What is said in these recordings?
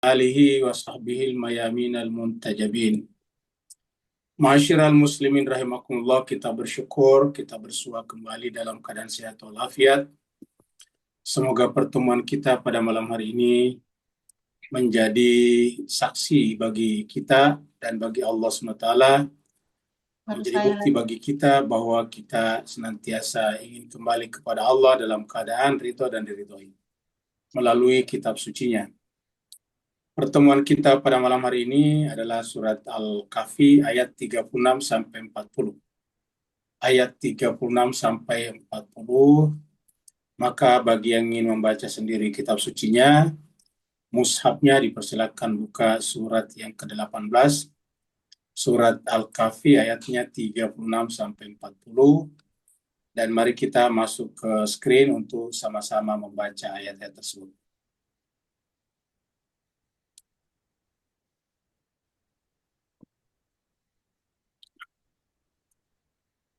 alihi wa sahbihi al-mayamin al-muntajabin. Ma'asyiral muslimin rahimakumullah, kita bersyukur, kita bersua kembali dalam keadaan sehat walafiat. Semoga pertemuan kita pada malam hari ini menjadi saksi bagi kita dan bagi Allah SWT, menjadi bukti bagi kita bahwa kita senantiasa ingin kembali kepada Allah dalam keadaan ridho dan diridhoi melalui kitab sucinya. Pertemuan kita pada malam hari ini adalah surat Al-Kahfi ayat 36 sampai 40. Ayat 36 sampai 40. Maka bagi yang ingin membaca sendiri kitab sucinya, mushafnya dipersilakan buka surat yang ke-18. Surat Al-Kahfi ayatnya 36 sampai 40. Dan mari kita masuk ke screen untuk sama-sama membaca ayat-ayat tersebut.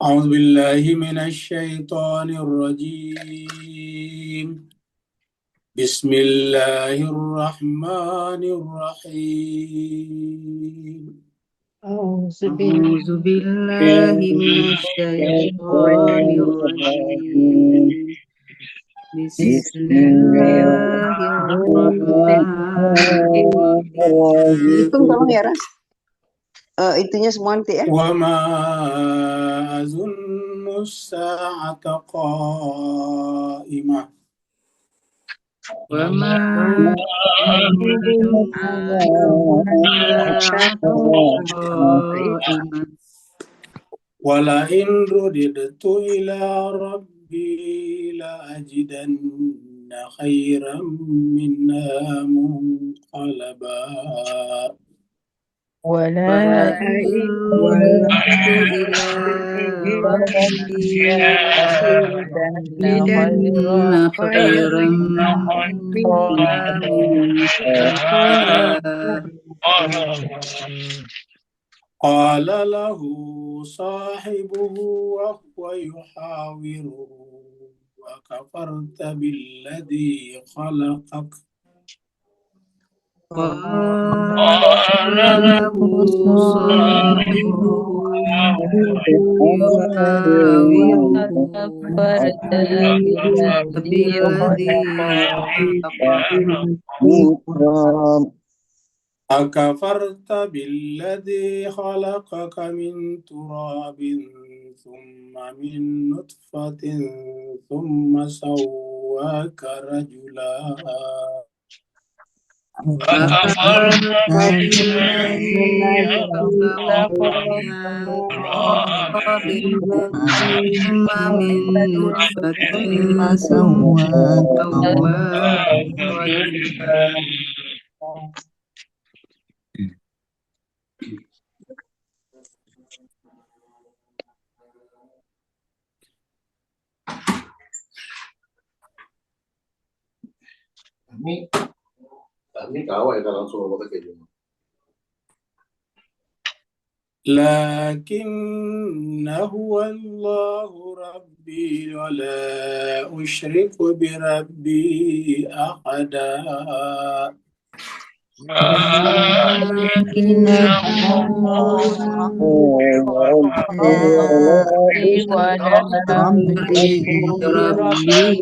أعوذ بالله من الشيطان الرجيم بسم الله الرحمن الرحيم أعوذ بالله من الشيطان الرجيم بسم الله الرحمن الرحيم. Tolong ya Ras. Itunya semua nanti ya. وما أظن الساعة قائمة وما أظن الساعة قائمة ولئن رددت إلى ربي لأجدن خيرا منها منقلبا ولئن رددت إلى ربي لأجدن خيرا منها منقلبا. قال له صاحبه وهو يحاوره وكفرت بالذي خلقك قال له صاحبه أكفرت بالذي خلقك من تراب ثم من نطفة ثم سواك رجلا أكفرت بالذي خلقك من تراب ثم من نطفة سواك رجلا. Ini kawai kan langsung ngomong kayak gini. لكن هو الله ربي ولا أشرك بربي أحدا لكن الله ربي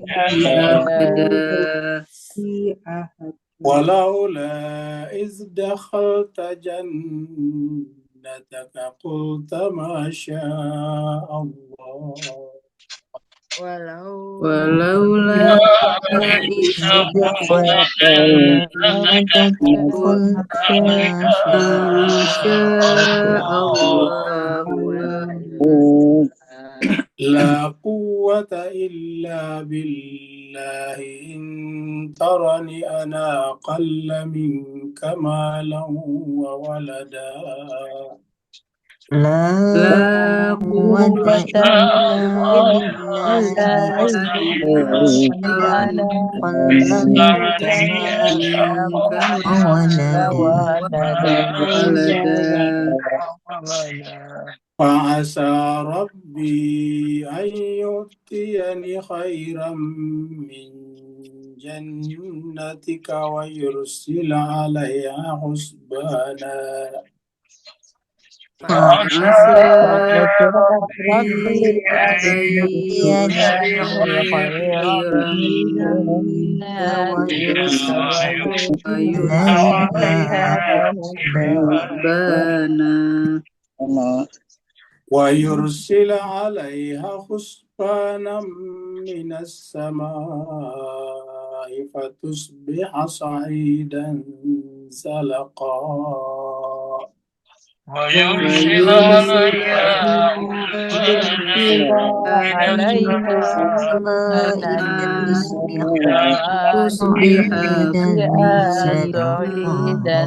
أحدا. ولولا إذ دخلت جنتك قلت ما شاء الله ولولا إذ دخلت جنتك قلت ما شاء الله لا قوة إلا بالله إن ترني أنا أقل منك مالا وولدا لا قوة إلا بالله أنا أقل منك ولدا. فعسى ربي أن يؤتيني خيرا من جنتك ويرسل عليها حسبانا فعسى ربي أن يجعلني خيرا منها ويرسل عليها حسبانا ويرسل عليها حسبانا من السماء فتصبح صعيدا زلقا ويرسل عليها تصبح صعيدا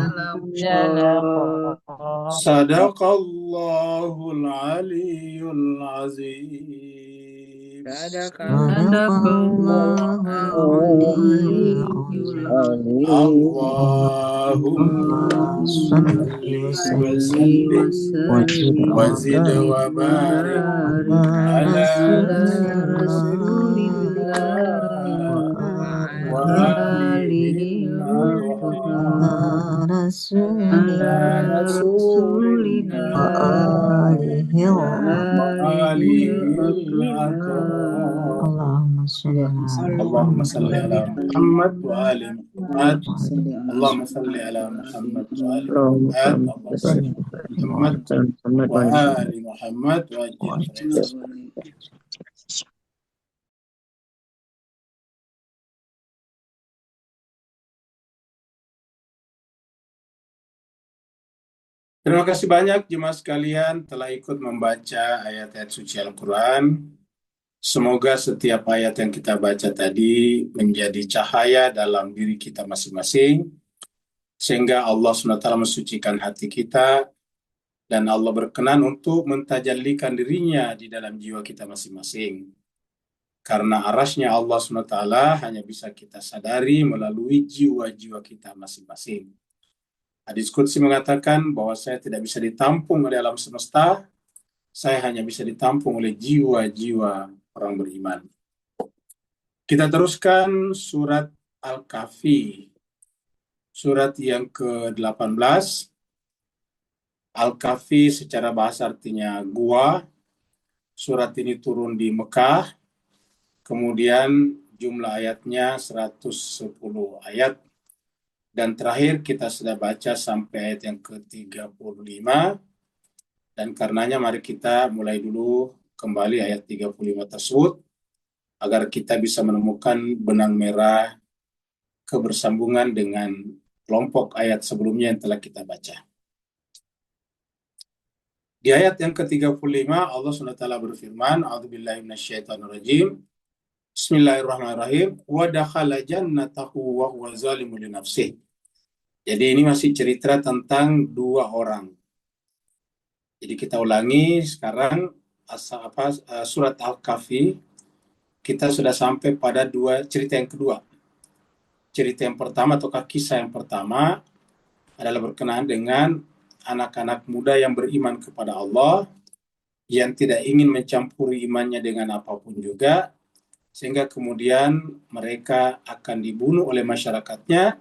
زلقا صدق الله العلي العظيم صدق الله العلي العظيم اللهم صل وسلم وزد وبارك على رسول الله وآله الأطهار على رسول الله وآله الأطهار اللهم صل على محمد وآل محمد اللهم صل على محمد وآل محمد اللهم صل على محمد وآل محمد وأجل Terima kasih banyak jemaah sekalian telah ikut membaca ayat-ayat suci Al-Quran. Semoga setiap ayat yang kita baca tadi menjadi cahaya dalam diri kita masing-masing, sehingga Allah SWT mensucikan hati kita, dan Allah berkenan untuk mentajallikan dirinya di dalam jiwa kita masing-masing. Karena arasnya Allah SWT hanya bisa kita sadari melalui jiwa-jiwa kita masing-masing. Hadis Qudsi mengatakan bahwa saya tidak bisa ditampung oleh alam semesta, saya hanya bisa ditampung oleh jiwa-jiwa orang beriman. Kita teruskan surat Al-Kahfi, surat yang ke-18. Al-Kahfi secara bahasa artinya gua. Surat ini turun di Mekah, kemudian jumlah ayatnya 110 ayat. Dan terakhir kita sudah baca sampai ayat yang ke-35. Dan karenanya mari kita mulai dulu kembali ayat 35 tersebut, agar kita bisa menemukan benang merah kebersambungan dengan kelompok ayat sebelumnya yang telah kita baca. Di ayat yang ke-35 Allah SWT berfirman, A'udzubillahi minasyaitonirrajim. Bismillahirrahmanirrahim. Wa dakhala jannatahu wa huwa zalimun li nafsihi. Jadi ini masih cerita tentang dua orang. Jadi kita ulangi sekarang surat Al-Kahfi. Kita sudah sampai pada cerita yang kedua. Cerita yang pertama atau kisah yang pertama adalah berkenaan dengan anak-anak muda yang beriman kepada Allah, yang tidak ingin mencampuri imannya dengan apapun juga, sehingga kemudian mereka akan dibunuh oleh masyarakatnya,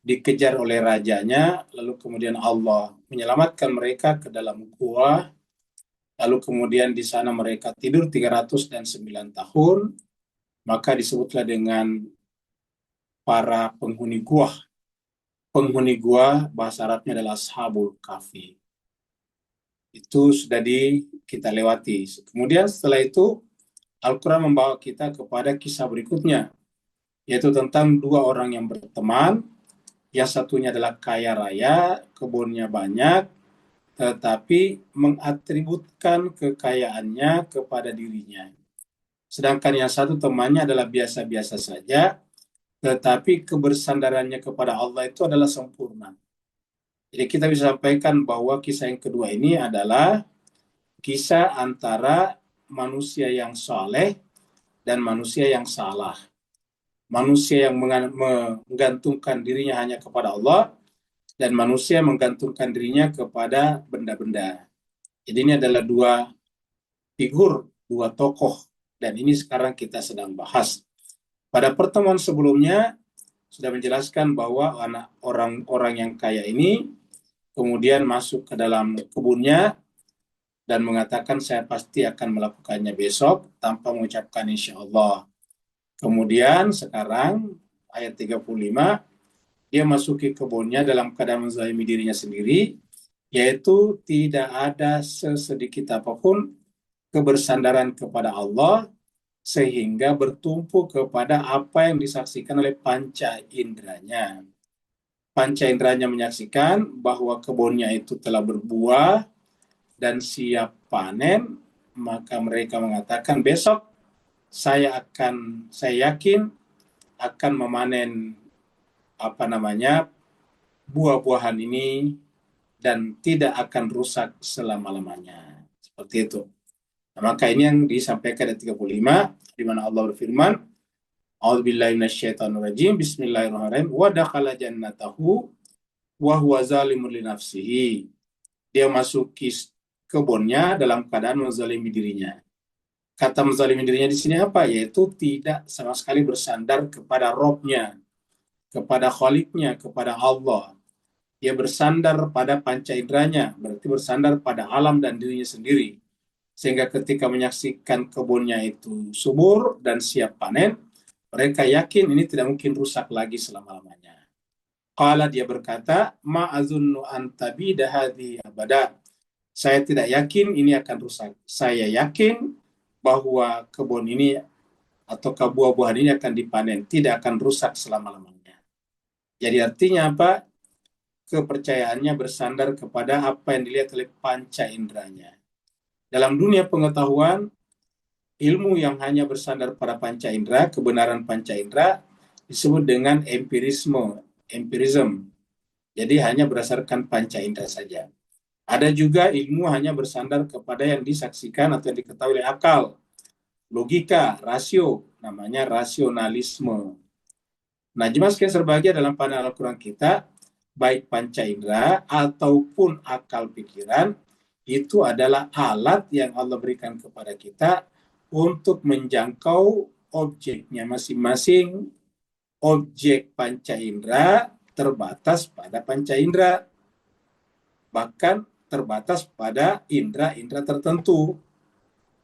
dikejar oleh rajanya, lalu kemudian Allah menyelamatkan mereka ke dalam gua, lalu kemudian di sana mereka tidur 309 tahun, maka disebutlah dengan para penghuni gua. Penghuni gua bahasa Arabnya adalah Ashabul Kahfi. Itu sudah kita lewati. Kemudian setelah itu Al-Quran membawa kita kepada kisah berikutnya, yaitu tentang dua orang yang berteman. Yang satunya adalah kaya raya, kebunnya banyak, tetapi mengatributkan kekayaannya kepada dirinya. Sedangkan yang satu temannya adalah biasa-biasa saja, tetapi kebersandarannya kepada Allah itu adalah sempurna. Jadi kita bisa sampaikan bahwa kisah yang kedua ini adalah kisah antara manusia yang saleh dan manusia yang salah. Manusia yang menggantungkan dirinya hanya kepada Allah, dan manusia menggantungkan dirinya kepada benda-benda. Jadi ini adalah dua figur, dua tokoh, dan ini sekarang kita sedang bahas. Pada pertemuan sebelumnya sudah menjelaskan bahwa orang-orang yang kaya ini kemudian masuk ke dalam kebunnya dan mengatakan saya pasti akan melakukannya besok tanpa mengucapkan insya Allah. Kemudian sekarang ayat 35, dia masuki kebunnya dalam keadaan menzalimi dirinya sendiri, yaitu tidak ada sesedikit apapun kebersandaran kepada Allah sehingga bertumpu kepada apa yang disaksikan oleh panca inderanya. Panca inderanya menyaksikan bahwa kebunnya itu telah berbuah dan siap panen, maka mereka mengatakan besok saya yakin akan memanen buah-buahan ini dan tidak akan rusak selama-lamanya. Seperti itu. Nah, maka ini yang disampaikan di 35, di mana Allah berfirman, A'udzubillahi minasyaitonirrajim, bismillahirrahmanirrahim, wa dakhala jannatahu wa huwa zalimun li nafsihi. Dia masuki kebunnya dalam keadaan menzalimi dirinya. Kata menzalimi dirinya di sini apa? Yaitu tidak sama sekali bersandar kepada Robnya, kepada Khaliknya, kepada Allah. Dia bersandar pada panca inderanya, berarti bersandar pada alam dan dirinya sendiri. Sehingga ketika menyaksikan kebunnya itu subur dan siap panen, mereka yakin ini tidak mungkin rusak lagi selama-lamanya. Qala, dia berkata, ma'azunnu antabida hadhi abada. Saya tidak yakin ini akan rusak. Saya yakin bahwa kebun ini atau buah-buahan ini akan dipanen, tidak akan rusak selama-lamanya. Jadi artinya apa? Kepercayaannya bersandar kepada apa yang dilihat oleh panca inderanya. Dalam dunia pengetahuan, ilmu yang hanya bersandar pada panca indera, kebenaran panca indera, disebut dengan empirism. Jadi hanya berdasarkan panca indera saja. Ada juga ilmu hanya bersandar kepada yang disaksikan atau yang diketahui oleh akal, logika, rasio, namanya rasionalisme. Nah, jemaah sekalian berbahagia, dalam pandangan Al-Quran kita, baik panca indera ataupun akal pikiran, itu adalah alat yang Allah berikan kepada kita untuk menjangkau objeknya masing-masing. Objek panca indera terbatas pada panca indera, bahkan terbatas pada indera-indera tertentu.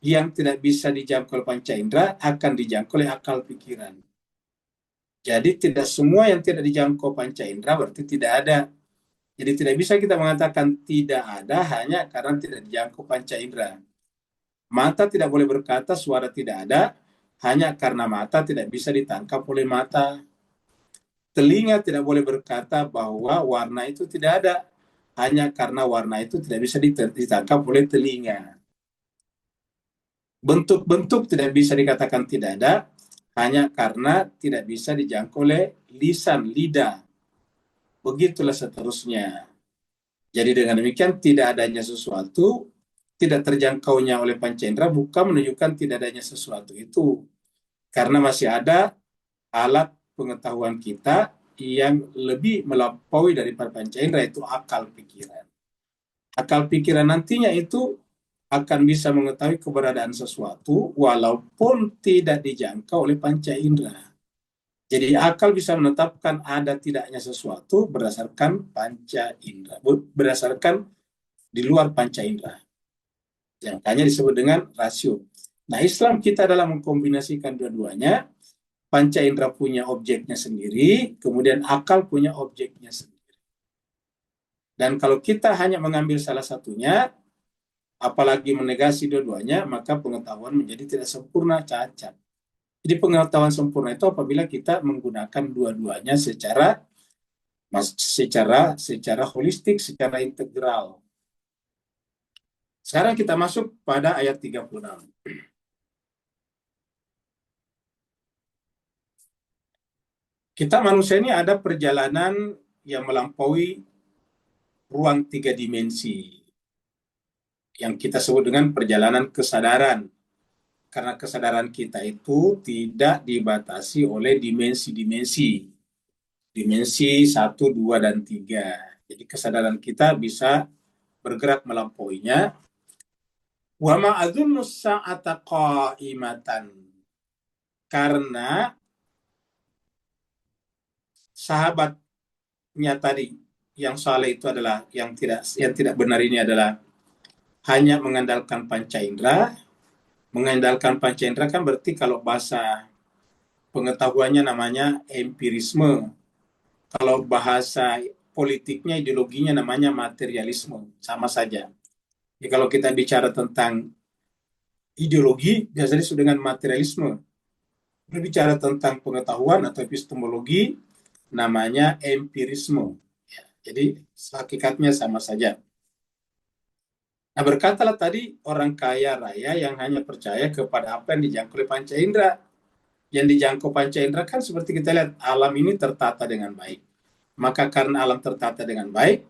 Yang tidak bisa dijangkau oleh panca indera akan dijangkau oleh akal pikiran. Jadi tidak semua yang tidak dijangkau panca indera berarti tidak ada. Jadi tidak bisa kita mengatakan tidak ada hanya karena tidak dijangkau panca indera. Mata tidak boleh berkata suara tidak ada hanya karena mata tidak bisa ditangkap oleh mata. Telinga tidak boleh berkata bahwa warna itu tidak ada hanya karena warna itu tidak bisa ditangkap oleh telinga. Bentuk-bentuk tidak bisa dikatakan tidak ada hanya karena tidak bisa dijangkau oleh lisan, lidah. Begitulah seterusnya. Jadi dengan demikian tidak adanya sesuatu, tidak terjangkaunya oleh panca indera bukan menunjukkan tidak adanya sesuatu itu. Karena masih ada alat pengetahuan kita yang lebih melampaui daripada panca indera, yaitu akal pikiran. Akal pikiran nantinya itu akan bisa mengetahui keberadaan sesuatu walaupun tidak dijangkau oleh panca indera. Jadi akal bisa menetapkan ada tidaknya sesuatu berdasarkan panca indera, berdasarkan di luar panca indera. Yang makanya disebut dengan rasio. Nah, Islam kita dalam mengkombinasikan dua-duanya, panca indera punya objeknya sendiri, kemudian akal punya objeknya sendiri. Dan kalau kita hanya mengambil salah satunya, apalagi menegasi dua-duanya, maka pengetahuan menjadi tidak sempurna, cacat. Jadi pengetahuan sempurna itu apabila kita menggunakan dua-duanya secara holistik, secara integral. Sekarang kita masuk pada ayat 36. Kita manusia ini ada perjalanan yang melampaui ruang 3 dimensi, yang kita sebut dengan perjalanan kesadaran. Karena kesadaran kita itu tidak dibatasi oleh dimensi-dimensi. Dimensi 1, 2, dan 3. Jadi kesadaran kita bisa bergerak melampauinya. Wa ma'adhunnu sa'ata qa'imatan. Karena sahabatnya tadi yang saleh itu adalah yang tidak benar ini adalah hanya mengandalkan panca indera. Mengandalkan panca indera kan berarti kalau bahasa pengetahuannya namanya empirisme. Kalau bahasa politiknya, ideologinya namanya materialisme. Sama saja. Jadi kalau kita bicara tentang ideologi, biasanya disebut dengan materialisme. Berbicara tentang pengetahuan atau epistemologi, namanya empirisme. Ya, jadi hakikatnya sama saja. Nah, berkatalah tadi orang kaya raya yang hanya percaya kepada apa yang dijangkau oleh panca indera. Yang dijangkau panca indera kan seperti kita lihat, alam ini tertata dengan baik. Maka karena alam tertata dengan baik,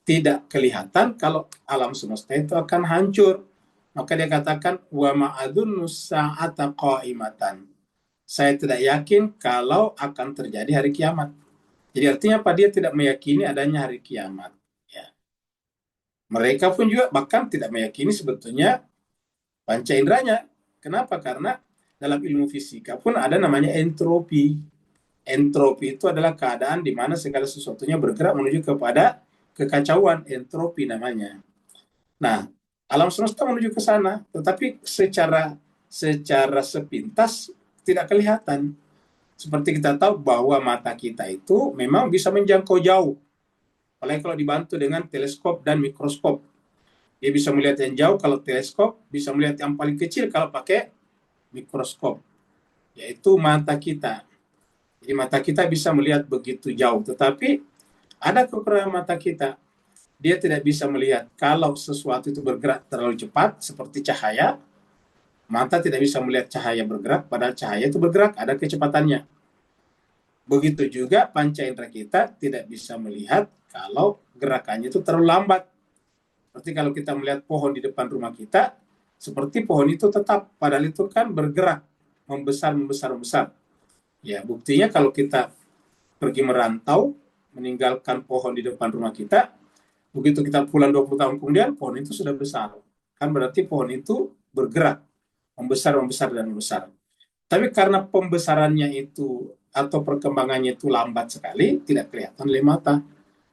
tidak kelihatan kalau alam semesta itu akan hancur. Maka dia katakan, wa ma'adunnu sa'ata qa'imatan. Saya tidak yakin kalau akan terjadi hari kiamat. Jadi artinya apa? Dia tidak meyakini adanya hari kiamat. Ya. Mereka pun juga bahkan tidak meyakini sebetulnya panca inderanya. Kenapa? Karena dalam ilmu fisika pun ada namanya entropi. Entropi itu adalah keadaan di mana segala sesuatunya bergerak menuju kepada kekacauan. Entropi namanya. Nah, alam semesta menuju ke sana, tetapi secara sepintas tidak kelihatan. Seperti kita tahu bahwa mata kita itu memang bisa menjangkau jauh. Apalagi kalau dibantu dengan teleskop dan mikroskop. Dia bisa melihat yang jauh kalau teleskop, bisa melihat yang paling kecil kalau pakai mikroskop. Yaitu mata kita. Jadi mata kita bisa melihat begitu jauh. Tetapi ada kekurangan mata kita. Dia tidak bisa melihat kalau sesuatu itu bergerak terlalu cepat, seperti cahaya. Mata tidak bisa melihat cahaya bergerak, padahal cahaya itu bergerak, ada kecepatannya. Begitu juga panca indera kita tidak bisa melihat kalau gerakannya itu terlalu lambat. Seperti kalau kita melihat pohon di depan rumah kita, seperti pohon itu tetap, padahal itu kan bergerak, membesar. Ya, buktinya kalau kita pergi merantau, meninggalkan pohon di depan rumah kita, begitu kita pulang 20 tahun kemudian, pohon itu sudah besar. Kan berarti pohon itu bergerak, membesar. Tapi karena pembesarannya itu atau perkembangannya itu lambat sekali, tidak kelihatan oleh mata.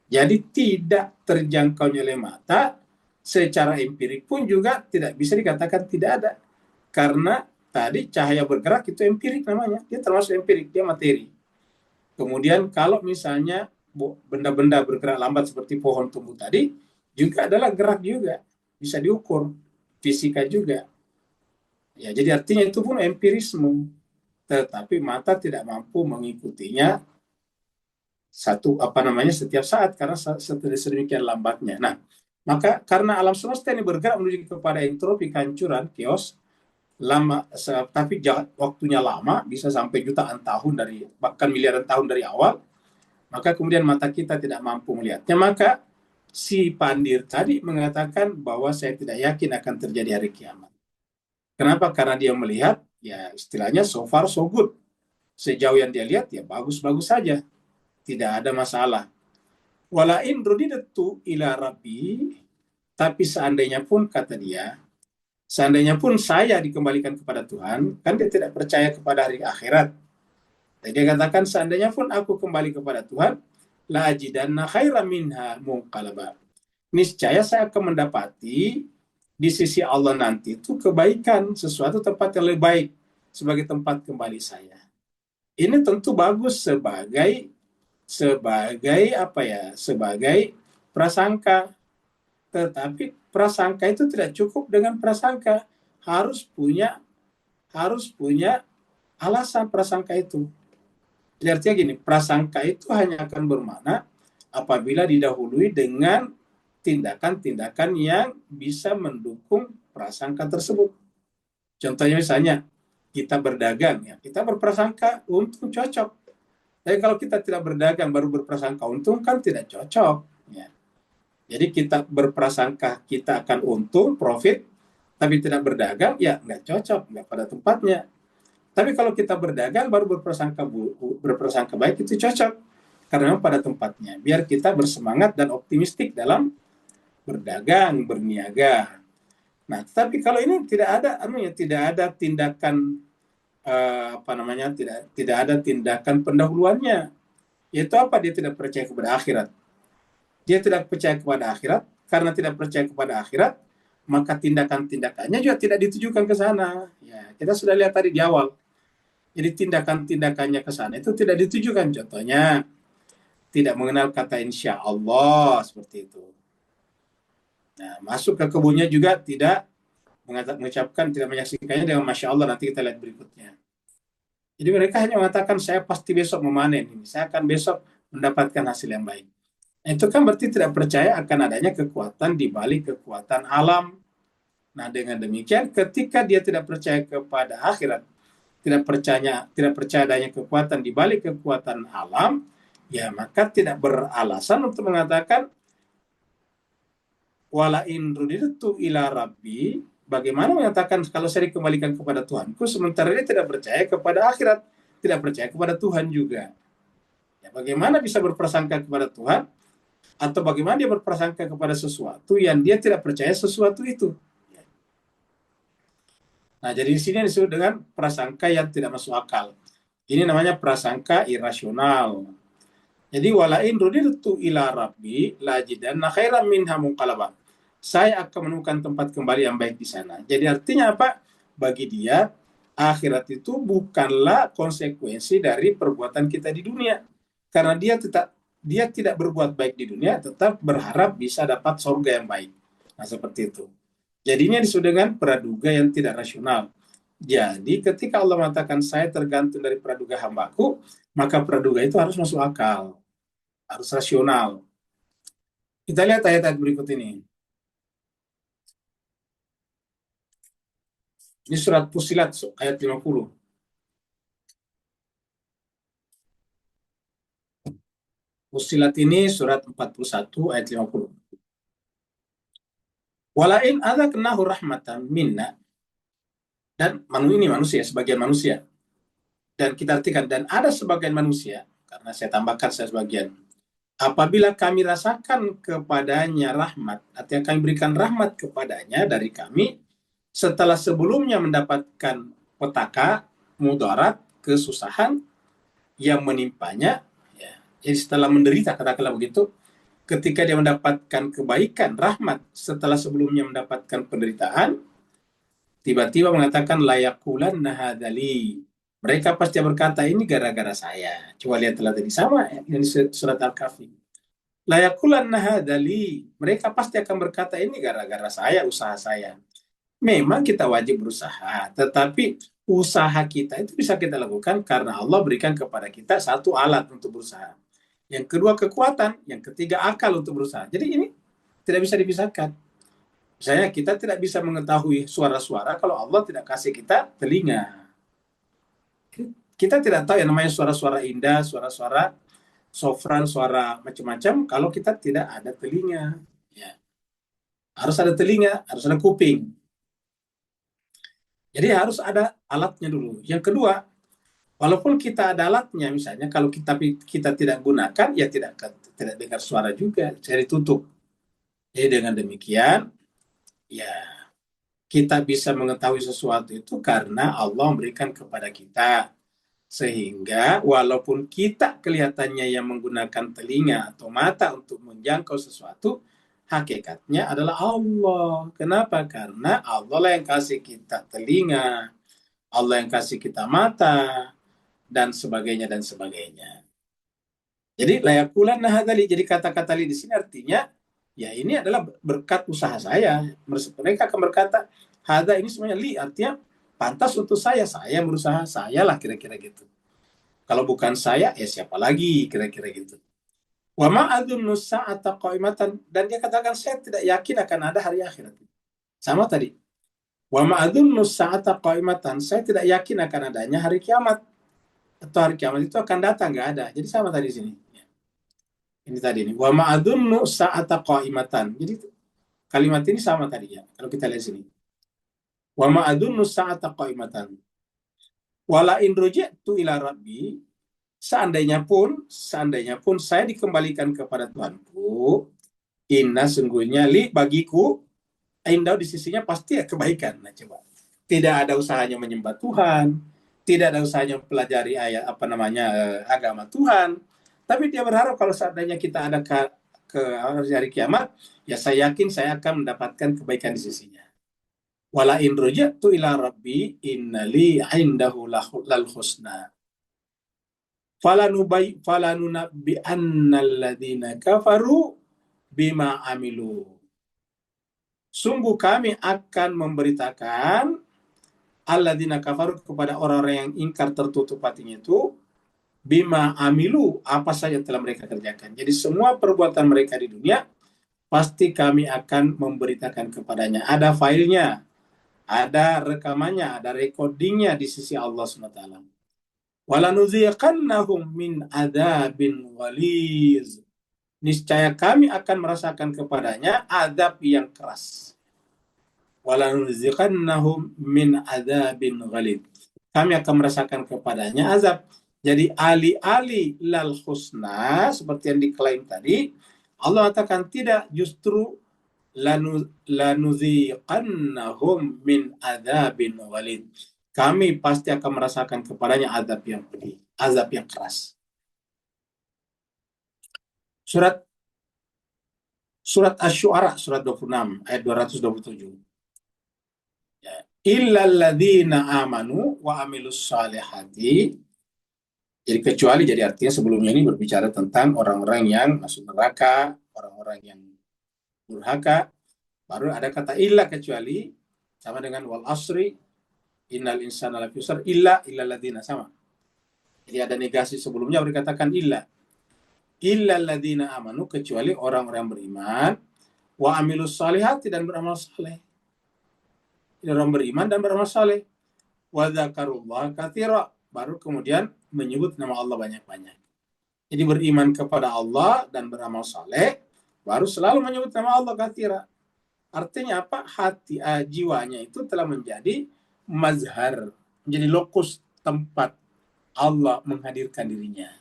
Jadi tidak terjangkaunya oleh mata, secara empirik pun juga tidak bisa dikatakan tidak ada. Karena tadi cahaya bergerak itu empirik namanya, dia termasuk empirik, dia materi. Kemudian kalau misalnya benda-benda bergerak lambat seperti pohon tumbuh tadi, juga adalah gerak juga, bisa diukur, fisika juga. Ya, jadi artinya itu pun empirisme, tetapi mata tidak mampu mengikutinya setiap saat karena sedemikian lambatnya. Nah, maka karena alam semesta ini bergerak menuju kepada entropi kehancuran, chaos, tapi waktunya lama, bisa sampai jutaan tahun bahkan miliaran tahun dari awal, maka kemudian mata kita tidak mampu melihatnya. Maka si Pandir tadi mengatakan bahwa saya tidak yakin akan terjadi hari kiamat. Kenapa? Karena dia melihat, ya istilahnya so far so good. Sejauh yang dia lihat, ya bagus-bagus saja. Tidak ada masalah. Wala in rudidatu ila rabbi, tapi seandainya pun, kata dia, seandainya pun saya dikembalikan kepada Tuhan, kan dia tidak percaya kepada hari akhirat. Jadi dia katakan, seandainya pun aku kembali kepada Tuhan, la ajidanna khairan minha munqalaba. Niscaya saya akan mendapati di sisi Allah nanti itu kebaikan, sesuatu tempat yang lebih baik sebagai tempat kembali saya. Ini tentu bagus sebagai prasangka. Tetapi prasangka itu tidak cukup dengan prasangka, harus punya alasan prasangka itu. Jadi artinya gini, prasangka itu hanya akan bermakna apabila didahului dengan tindakan-tindakan yang bisa mendukung prasangka tersebut. Contohnya misalnya, kita berdagang, ya, kita berprasangka untung, cocok. Tapi kalau kita tidak berdagang baru berprasangka untung, kan tidak cocok. Ya. Jadi kita berprasangka kita akan untung, profit, tapi tidak berdagang, ya nggak cocok, nggak pada tempatnya. Tapi kalau kita berdagang baru berprasangka baik, itu cocok. Karena memang pada tempatnya. Biar kita bersemangat dan optimistik dalam berdagang, berniaga. Nah, tapi kalau ini tidak ada tindakan tidak ada tindakan pendahuluannya. Yaitu apa? Dia tidak percaya kepada akhirat. Dia tidak percaya kepada akhirat. Karena tidak percaya kepada akhirat, maka tindakan-tindakannya juga tidak ditujukan ke sana. Ya, kita sudah lihat tadi di awal. Jadi tindakan-tindakannya ke sana itu tidak ditujukan. Contohnya, tidak mengenal kata insya Allah, seperti itu. Nah, masuk ke kebunnya juga tidak mengucapkan, tidak menyaksikannya dengan Masya Allah. Nanti kita lihat berikutnya. Jadi mereka hanya mengatakan, saya pasti besok memanen ini. Saya akan besok mendapatkan hasil yang baik. Nah, itu kan berarti tidak percaya akan adanya kekuatan di balik kekuatan alam. Nah, dengan demikian ketika dia tidak percaya kepada akhirat, tidak percaya adanya kekuatan di balik kekuatan alam, ya maka tidak beralasan untuk mengatakan wala in ruditu ila rabbi, bagaimana mengatakan kalau saya dikembalikan kepada Tuhanku sementara dia tidak percaya kepada akhirat, tidak percaya kepada Tuhan juga. Ya, bagaimana bisa berprasangka kepada Tuhan atau bagaimana dia berprasangka kepada sesuatu yang dia tidak percaya sesuatu itu. Nah, jadi di sini disebut dengan prasangka yang tidak masuk akal. Ini namanya prasangka irasional. Jadi walain ruditu ila rabbi lajidanna khairan minha munqalaba. Saya akan menemukan tempat kembali yang baik di sana. Jadi artinya apa? Bagi dia akhirat itu bukanlah konsekuensi dari perbuatan kita di dunia. Karena dia tidak berbuat baik di dunia, tetap berharap bisa dapat surga yang baik. Nah, seperti itu. Jadinya disebut dengan praduga yang tidak rasional. Jadi ketika Allah mengatakan saya tergantung dari praduga hambaku, maka praduga itu harus masuk akal, harus rasional. Kita lihat ayat-ayat berikut ini. Ini surat Fussilat ayat 50. Fussilat ini surat 41 ayat 50. Walain adzaqnahu rahmatan minna, dan ini manusia, sebagian manusia. Dan kita artikan, dan ada sebagian manusia, karena saya tambahkan saya sebagian. Apabila kami rasakan kepadanya rahmat, artinya kami berikan rahmat kepadanya dari kami, setelah sebelumnya mendapatkan petaka, mudarat, kesusahan yang menimpanya, ya. Jadi setelah menderita, katakanlah begitu, ketika dia mendapatkan kebaikan, rahmat, setelah sebelumnya mendapatkan penderitaan, tiba-tiba mengatakan layakulan nahadali. Mereka pasti berkata ini gara-gara saya. Coba lihatlah tadi sama yang di surat Al-Kahfi. Layakulan nahadali. Mereka pasti akan berkata ini gara-gara saya, usaha saya. Memang kita wajib berusaha, tetapi usaha kita itu bisa kita lakukan karena Allah berikan kepada kita satu alat untuk berusaha. Yang kedua kekuatan, yang ketiga akal untuk berusaha. Jadi ini tidak bisa dipisahkan. Misalnya kita tidak bisa mengetahui suara-suara kalau Allah tidak kasih kita telinga. Kita tidak tahu yang namanya suara-suara indah, suara-suara sofran, suara macam-macam kalau kita tidak ada telinga. Ya. Harus ada telinga, harus ada kuping. Jadi harus ada alatnya dulu. Yang kedua, walaupun kita ada alatnya, misalnya kalau kita tidak gunakan, ya tidak dengar suara juga, jadi tutup. Jadi dengan demikian, ya kita bisa mengetahui sesuatu itu karena Allah memberikan kepada kita. Sehingga walaupun kita kelihatannya yang menggunakan telinga atau mata untuk menjangkau sesuatu, hakikatnya adalah Allah. Kenapa? Karena Allah lah yang kasih kita telinga, Allah yang kasih kita mata, dan sebagainya dan sebagainya. Jadi layakulan nahadali. Jadi kata-kata li di sini artinya ya ini adalah berkat usaha saya. Mereka akan berkata hada ini semuanya li, artinya pantas untuk saya berusaha, saya lah kira-kira gitu. Kalau bukan saya ya siapa lagi kira-kira gitu. Wa ma adzunnu sa'ata qa'imatan, dan dia katakan saya tidak yakin akan ada hari akhirat. Sama tadi. Wa ma adzunnu sa'ata qa'imatan, saya tidak yakin akan adanya hari kiamat. Atau hari kiamat itu akan datang, nggak ada. Jadi sama tadi sini. Ini tadi nih. Wa ma adzunnu sa'ata qa'imatan. Jadi kalimat ini sama tadi ya. Kalau kita lihat sini. Wa ma adzunnu sa'ata qa'imatan. Wala in ruji'tu ila rabbi, seandainya pun saya dikembalikan kepada Tuhanku, inna sungguhnya li bagiku, indah di sisinya pasti ya kebaikan. Nah coba, tidak ada usahanya menyembah Tuhan, tidak ada usahanya mempelajari agama Tuhan, Tapi dia berharap kalau seandainya kita ada ke hari kiamat, ya saya yakin saya akan mendapatkan kebaikan di sisinya. Wala in ruja'tu ila rabbi innali indahu lal husna. Falanunabbi annal ladzina kafaru bima amilu. Sungguh kami akan memberitakan alladzina kafaru kepada orang-orang yang ingkar tertutup hatinya itu bima amilu, apa saja telah mereka kerjakan. Jadi semua perbuatan mereka di dunia pasti kami akan memberitakan kepadanya. Ada filenya, ada rekamannya, ada recordingnya di sisi Allah SWT. Walanuziqannahum min adzabin waliz. Niscaya kami akan merasakan kepadanya azab yang keras. Walanuziqannahum min adzabin ghalid. Kami akan merasakan kepadanya azab. Jadi alih-alih lal husna seperti yang diklaim tadi, Allah katakan tidak, justru lanuziqannahum min adzabin ghalid. Kami pasti akan merasakan kepadanya azab yang pedih, azab yang keras. Surat Asy-Syu'ara surat 26 ayat 227. Ya. Illal ladzina amanu wa amilus salihati. Jadi kecuali, jadi artinya sebelumnya ini berbicara tentang orang-orang yang masuk neraka, orang-orang yang durhaka. Baru ada kata illa, kecuali, sama dengan wal asri innal insana lafi khusr illal ladzina, sama. Jadi ada negasi sebelumnya berkatakan illal ladzina amanu, kecuali orang-orang beriman, wa amilus salihati, dan beramal saleh. Orang beriman dan beramal saleh. Wa dzakarullaha katsira, baru kemudian menyebut nama Allah banyak-banyak. Jadi beriman kepada Allah dan beramal saleh, baru selalu menyebut nama Allah katsira. Artinya apa? Jiwanya itu telah menjadi mazhar, menjadi lokus tempat Allah menghadirkan dirinya.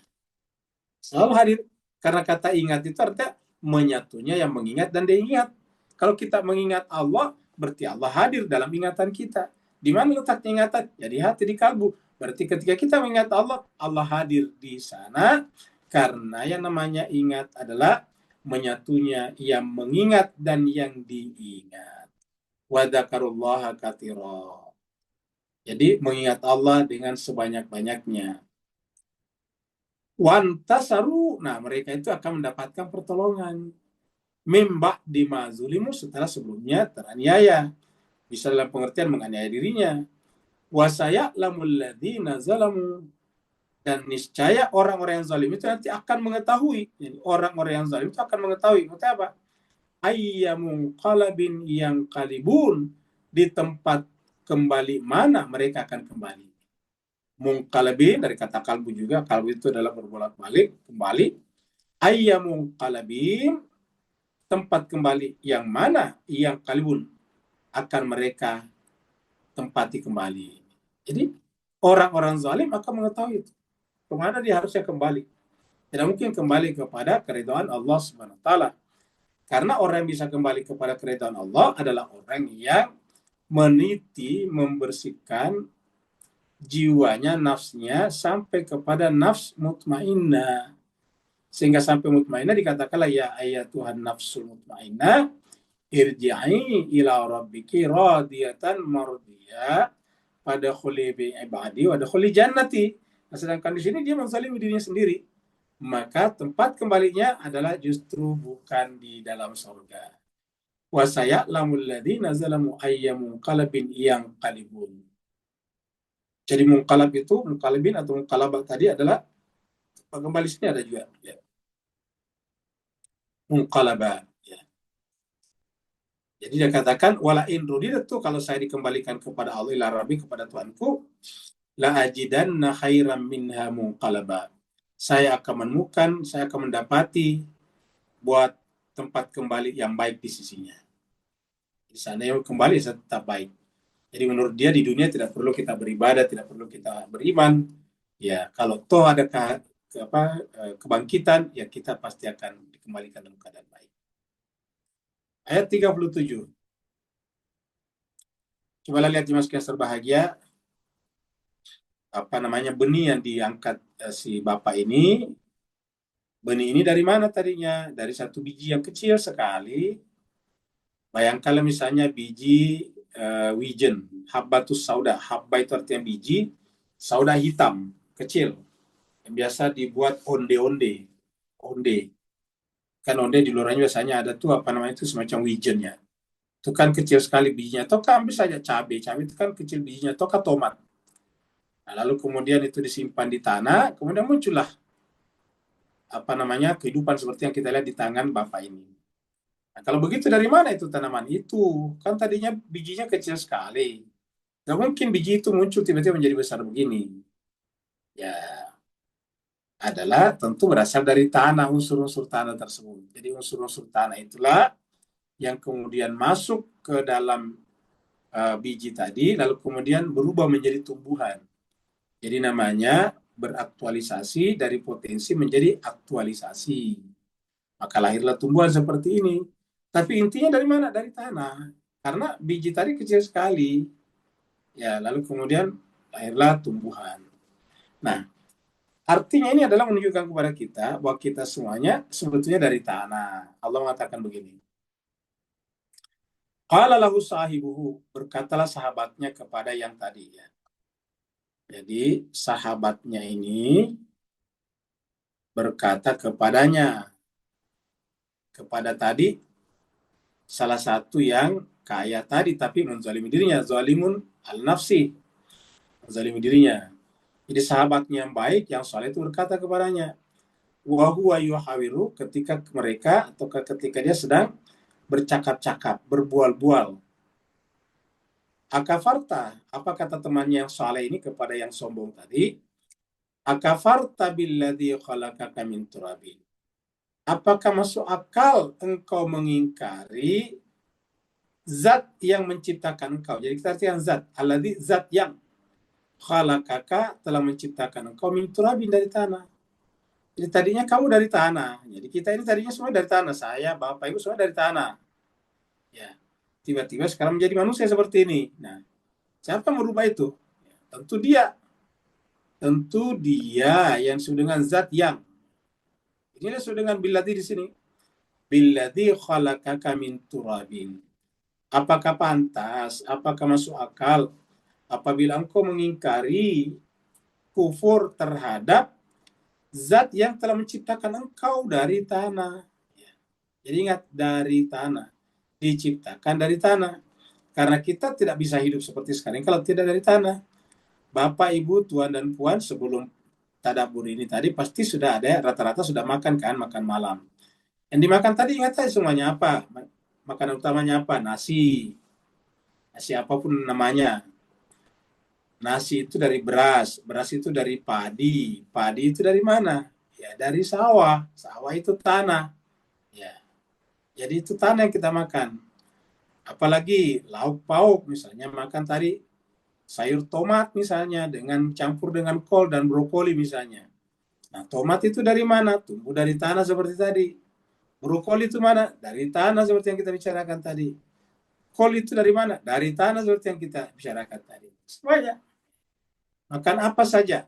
Selalu hadir. Karena kata ingat itu artinya menyatunya yang mengingat dan diingat. Kalau kita mengingat Allah, berarti Allah hadir dalam ingatan kita. Di mana letaknya ingatan? Ya di hati, di kalbu. Berarti ketika kita mengingat Allah, Allah hadir di sana. Karena yang namanya ingat adalah menyatunya yang mengingat dan yang diingat. Wa dzakarullaha katsira. Jadi mengingat Allah dengan sebanyak-banyaknya. Wantasaru, nah mereka itu akan mendapatkan pertolongan. Mimba di mazulimu, setelah sebelumnya teraniaya. Bisa dalam pengertian menganiaya dirinya. Wasaya lamul ladzina zalamu, dan niscaya orang-orang yang zalim itu nanti akan mengetahui. Jadi orang-orang yang zalim itu akan mengetahui. Maksudnya apa? Ayyamu qalabin yang kalibun, di tempat kembali mana mereka akan kembali. Mungkalabin dari kata kalbu juga, kalbu itu adalah berbolak-balik, kembali. Ayyamu qalabin, tempat kembali yang mana yang kalibun akan mereka tempati kembali. Jadi orang-orang zalim akan mengetahui itu. Kemana dia harusnya kembali. Tidak mungkin kembali kepada keridhaan Allah Subhanahu wa taala. Karena orang yang bisa kembali kepada keridhaan Allah adalah orang yang meniti, membersihkan jiwanya, nafsnya, sampai kepada nafs mutmainnah. Sehingga sampai mutmainnah dikatakanlah ya ayatuhan nafsul mutmainnah irji'i ila rabbiki radiyatan mardiyah fadkhuli bi ibadi wadkhuli jannati. Nah, sedangkan di sini dia menzalimi dirinya sendiri. Maka tempat kembalinya adalah justru bukan di dalam surga. Wa saya'lamul ladzina zalamu ayyamu qalbin yang qalibun. Jadi mungkalab itu, mungkalibin atau mungkalabah tadi adalah kembali sini ada juga ya. Mungkalabah ya. Jadi dia katakan wala in rudidatu, kalau saya dikembalikan kepada Allah ila rabbi, kepada Tuhanku, la ajidanna khairam minha munqalaba. Saya akan menemukan, saya akan mendapati buat tempat kembali yang baik di sisinya. Di sana yang kembali tetap baik. Jadi menurut dia di dunia tidak perlu kita beribadah, tidak perlu kita beriman. Ya, kalau toh ada kebangkitan, ya kita pasti akan dikembalikan dalam keadaan baik. Ayat 37. Coba lihat Mas Kias berbahagia. Benih yang diangkat si bapak ini Benih ini dari mana tadinya? Dari satu biji yang kecil sekali. Bayangkanlah misalnya biji wijen, habbatus sauda. Habba itu artinya biji, sauda hitam, kecil. Yang biasa dibuat onde-onde. Onde. Kan onde di luarnya biasanya ada tuh apa namanya itu semacam wijennya. Itu kan kecil sekali bijinya. Atau ambil saja cabai. Cabai itu kan kecil bijinya. Atau tomat. Nah, lalu kemudian itu disimpan di tanah. Kemudian muncullah apa namanya kehidupan seperti yang kita lihat di tangan Bapak ini. Nah, kalau begitu dari mana itu tanaman itu? Kan tadinya bijinya kecil sekali. Nggak mungkin biji itu muncul tiba-tiba menjadi besar begini. Ya, adalah tentu berasal dari tanah, unsur-unsur tanah tersebut. Jadi unsur-unsur tanah itulah yang kemudian masuk ke dalam biji tadi, lalu kemudian berubah menjadi tumbuhan. Jadi namanya beraktualisasi dari potensi menjadi aktualisasi. Maka lahirlah tumbuhan seperti ini. Tapi intinya dari mana? Dari tanah. Karena biji tadi kecil sekali. Ya, lalu kemudian lahirlah tumbuhan. Nah, artinya ini adalah menunjukkan kepada kita bahwa kita semuanya sebetulnya dari tanah. Allah mengatakan begini. Qala lahu sahibuhu, berkatalah sahabatnya kepada yang tadi ya. Jadi sahabatnya ini berkata kepadanya, kepada tadi salah satu yang kaya tadi tapi menzalimi dirinya, zalimun al-nafsi, menzalimi dirinya. Jadi sahabatnya yang baik, yang soleh itu berkata kepadanya, wa huwa yuhawiru, ketika mereka atau ketika dia sedang bercakap-cakap, berbual-bual. Akafarta, apa kata temannya yang soleh ini kepada yang sombong tadi? Akafarta billadzi khalaqaka min turabin. Apakah masuk akal engkau mengingkari zat yang menciptakan engkau? Jadi kita artikan zat, alladzi, zat yang khalaqaka, telah menciptakan engkau min turabin, dari tanah. Jadi tadinya kamu dari tanah. Jadi kita ini tadinya semua dari tanah. Saya, Bapak, Ibu semua dari tanah. Ya. Tiba-tiba sekarang menjadi manusia seperti ini. Nah, siapa merubah itu? Ya, tentu dia. Tentu dia yang disebut dengan zat yang. Inilah disebut dengan billadzi di sini. Billadzi khalaqaka min turabin. Apakah pantas, apakah masuk akal apabila engkau mengingkari kufur terhadap zat yang telah menciptakan engkau dari tanah. Jadi ingat, dari tanah. Diciptakan dari tanah. Karena kita tidak bisa hidup seperti sekarang kalau tidak dari tanah. Bapak, Ibu, Tuan, dan Puan sebelum tadabbur ini tadi pasti sudah ada, rata-rata sudah makan kan, makan malam. Yang dimakan tadi ingat saja semuanya apa? Makanan utamanya apa? Nasi. Nasi apapun namanya. Nasi itu dari beras, beras itu dari padi, padi itu dari mana? Ya dari sawah, sawah itu tanah. Ya, jadi itu tanah yang kita makan. Apalagi lauk pauk misalnya makan tadi sayur tomat misalnya dengan campur dengan kol dan brokoli misalnya. Nah tomat itu dari mana? Tumbuh dari tanah seperti tadi. Brokoli itu mana? Dari tanah seperti yang kita bicarakan tadi. Kol itu dari mana? Dari tanah seperti yang kita bicarakan tadi. Semuanya. Makan apa saja.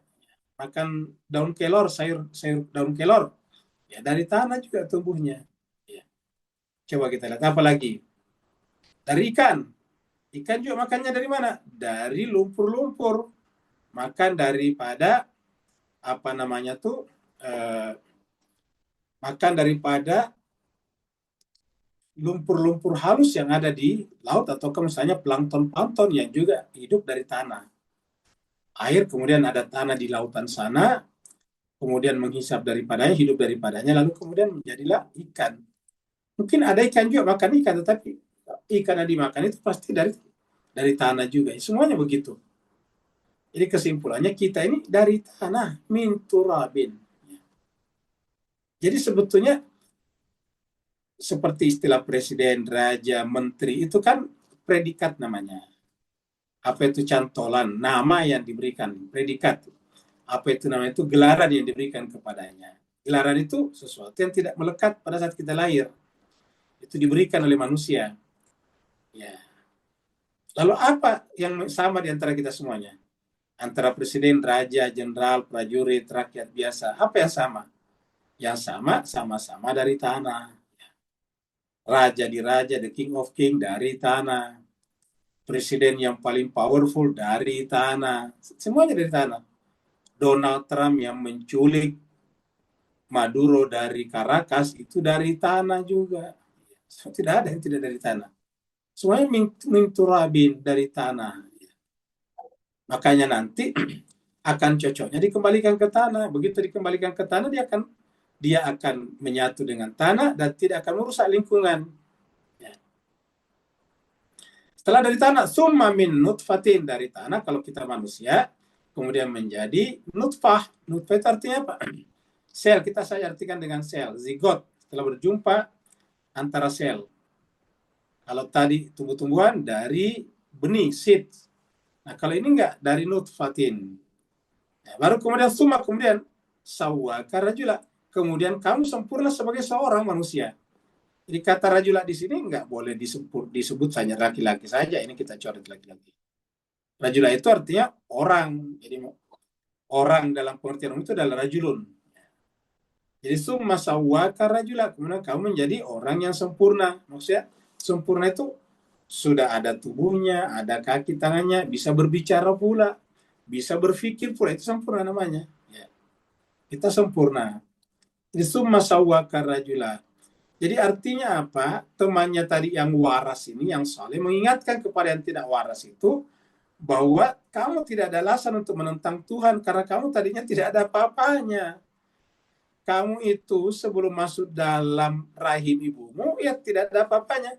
Makan daun kelor, sayur daun kelor. Ya dari tanah juga tumbuhnya. Ya. Coba kita lihat apa lagi. Dari ikan. Ikan juga makannya dari mana? Dari lumpur-lumpur. Makan daripada apa namanya tuh makan daripada lumpur-lumpur halus yang ada di laut atau misalnya plankton-plankton yang juga hidup dari tanah. Air kemudian ada tanah di lautan sana, kemudian menghisap daripadanya, hidup daripadanya, lalu kemudian menjadilah ikan. Mungkin ada ikan juga makan ikan, tetapi ikan yang dimakan itu pasti dari tanah juga. Semuanya begitu. Jadi kesimpulannya kita ini dari tanah, min turabin. Jadi sebetulnya seperti istilah presiden, raja, menteri, itu kan predikat namanya. Apa itu cantolan, nama yang diberikan, predikat. Apa itu namanya, itu gelaran yang diberikan kepadanya. Gelaran itu sesuatu yang tidak melekat pada saat kita lahir. Itu diberikan oleh manusia. Ya. Lalu apa yang sama di antara kita semuanya? Antara presiden, raja, jenderal, prajurit, rakyat biasa. Apa yang sama? yang sama-sama dari tanah. Raja di raja, the king of king dari tanah. Presiden yang paling powerful dari tanah. Semuanya dari tanah. Donald Trump yang menculik Maduro dari Caracas itu dari tanah juga. Tidak ada yang tidak dari tanah. Semuanya minturabin dari tanah. Makanya nanti akan cocoknya dikembalikan ke tanah. Begitu dikembalikan ke tanah, dia akan menyatu dengan tanah dan tidak akan merusak lingkungan. Setelah dari tanah, summa min nutfatin, dari tanah kalau kita manusia, kemudian menjadi nutfah. Nutfah itu artinya apa? Sel, saya artikan dengan sel. Zigot, setelah berjumpa antara sel. Kalau tadi tumbuh-tumbuhan dari benih, seed. Nah, kalau ini enggak, dari nutfatin. Ya, baru kemudian summa, kemudian sawwaka rajula. Kemudian kamu sempurna sebagai seorang manusia. Jadi kata rajula di sini nggak boleh disebut hanya laki-laki saja. Ini kita coret laki-laki. Rajula itu artinya orang. Jadi orang dalam pengertian umum itu adalah rajulun. Jadi summa sawwaka rajula. Kemudian kamu menjadi orang yang sempurna. Maksudnya sempurna itu sudah ada tubuhnya, ada kaki tangannya, bisa berbicara pula, bisa berpikir pula. Itu sempurna namanya. Ya. Kita sempurna. Jadi summa sawwaka rajula. Jadi artinya apa? Temannya tadi yang waras ini, yang saleh, mengingatkan kepada yang tidak waras itu bahwa kamu tidak ada alasan untuk menentang Tuhan karena kamu tadinya tidak ada apa-apanya. Kamu itu sebelum masuk dalam rahim ibumu, ya tidak ada apa-apanya.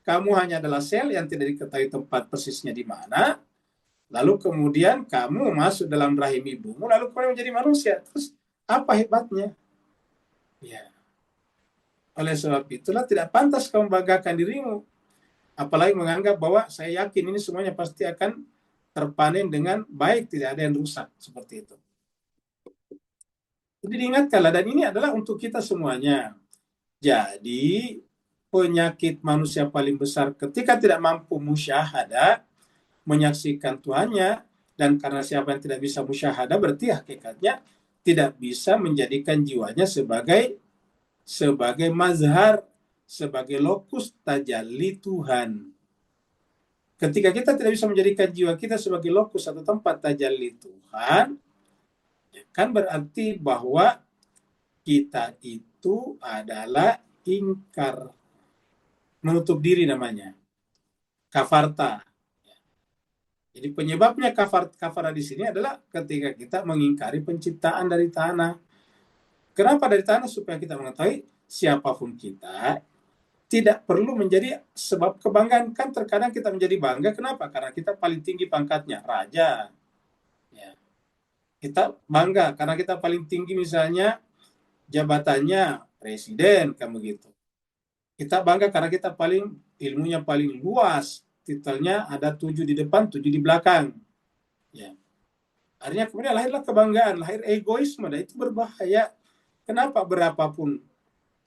Kamu hanya adalah sel yang tidak diketahui tempat persisnya di mana. Lalu kemudian kamu masuk dalam rahim ibumu, lalu kemudian menjadi manusia. Terus apa hebatnya? Ya. Oleh sebab itulah tidak pantas kamu banggakan dirimu. Apalagi menganggap bahwa saya yakin ini semuanya pasti akan terpanen dengan baik, tidak ada yang rusak. Seperti itu. Jadi diingatkanlah, dan ini adalah untuk kita semuanya. Jadi penyakit manusia paling besar ketika tidak mampu musyahadah, menyaksikan Tuhannya, dan karena siapa yang tidak bisa musyahadah berarti hakikatnya tidak bisa menjadikan jiwanya sebagai mazhar, sebagai lokus tajalli Tuhan. Ketika kita tidak bisa menjadikan jiwa kita sebagai lokus atau tempat tajalli Tuhan, kan berarti bahwa kita itu adalah ingkar, menutup diri namanya, kafarta. Jadi penyebabnya kafara di sini adalah ketika kita mengingkari penciptaan dari tanah. Kenapa dari tanah? Supaya kita mengetahui siapapun kita tidak perlu menjadi sebab kebanggaan. Kan terkadang kita menjadi bangga. Kenapa? Karena kita paling tinggi pangkatnya, raja. Ya. Kita bangga karena kita paling tinggi, misalnya jabatannya presiden, kan begitu. Kita bangga karena kita ilmunya paling luas. Titelnya ada 7 di depan, 7 di belakang. Ya. Akhirnya kemudian lahirlah kebanggaan, lahir egoisme, dan itu berbahaya. Kenapa? Berapapun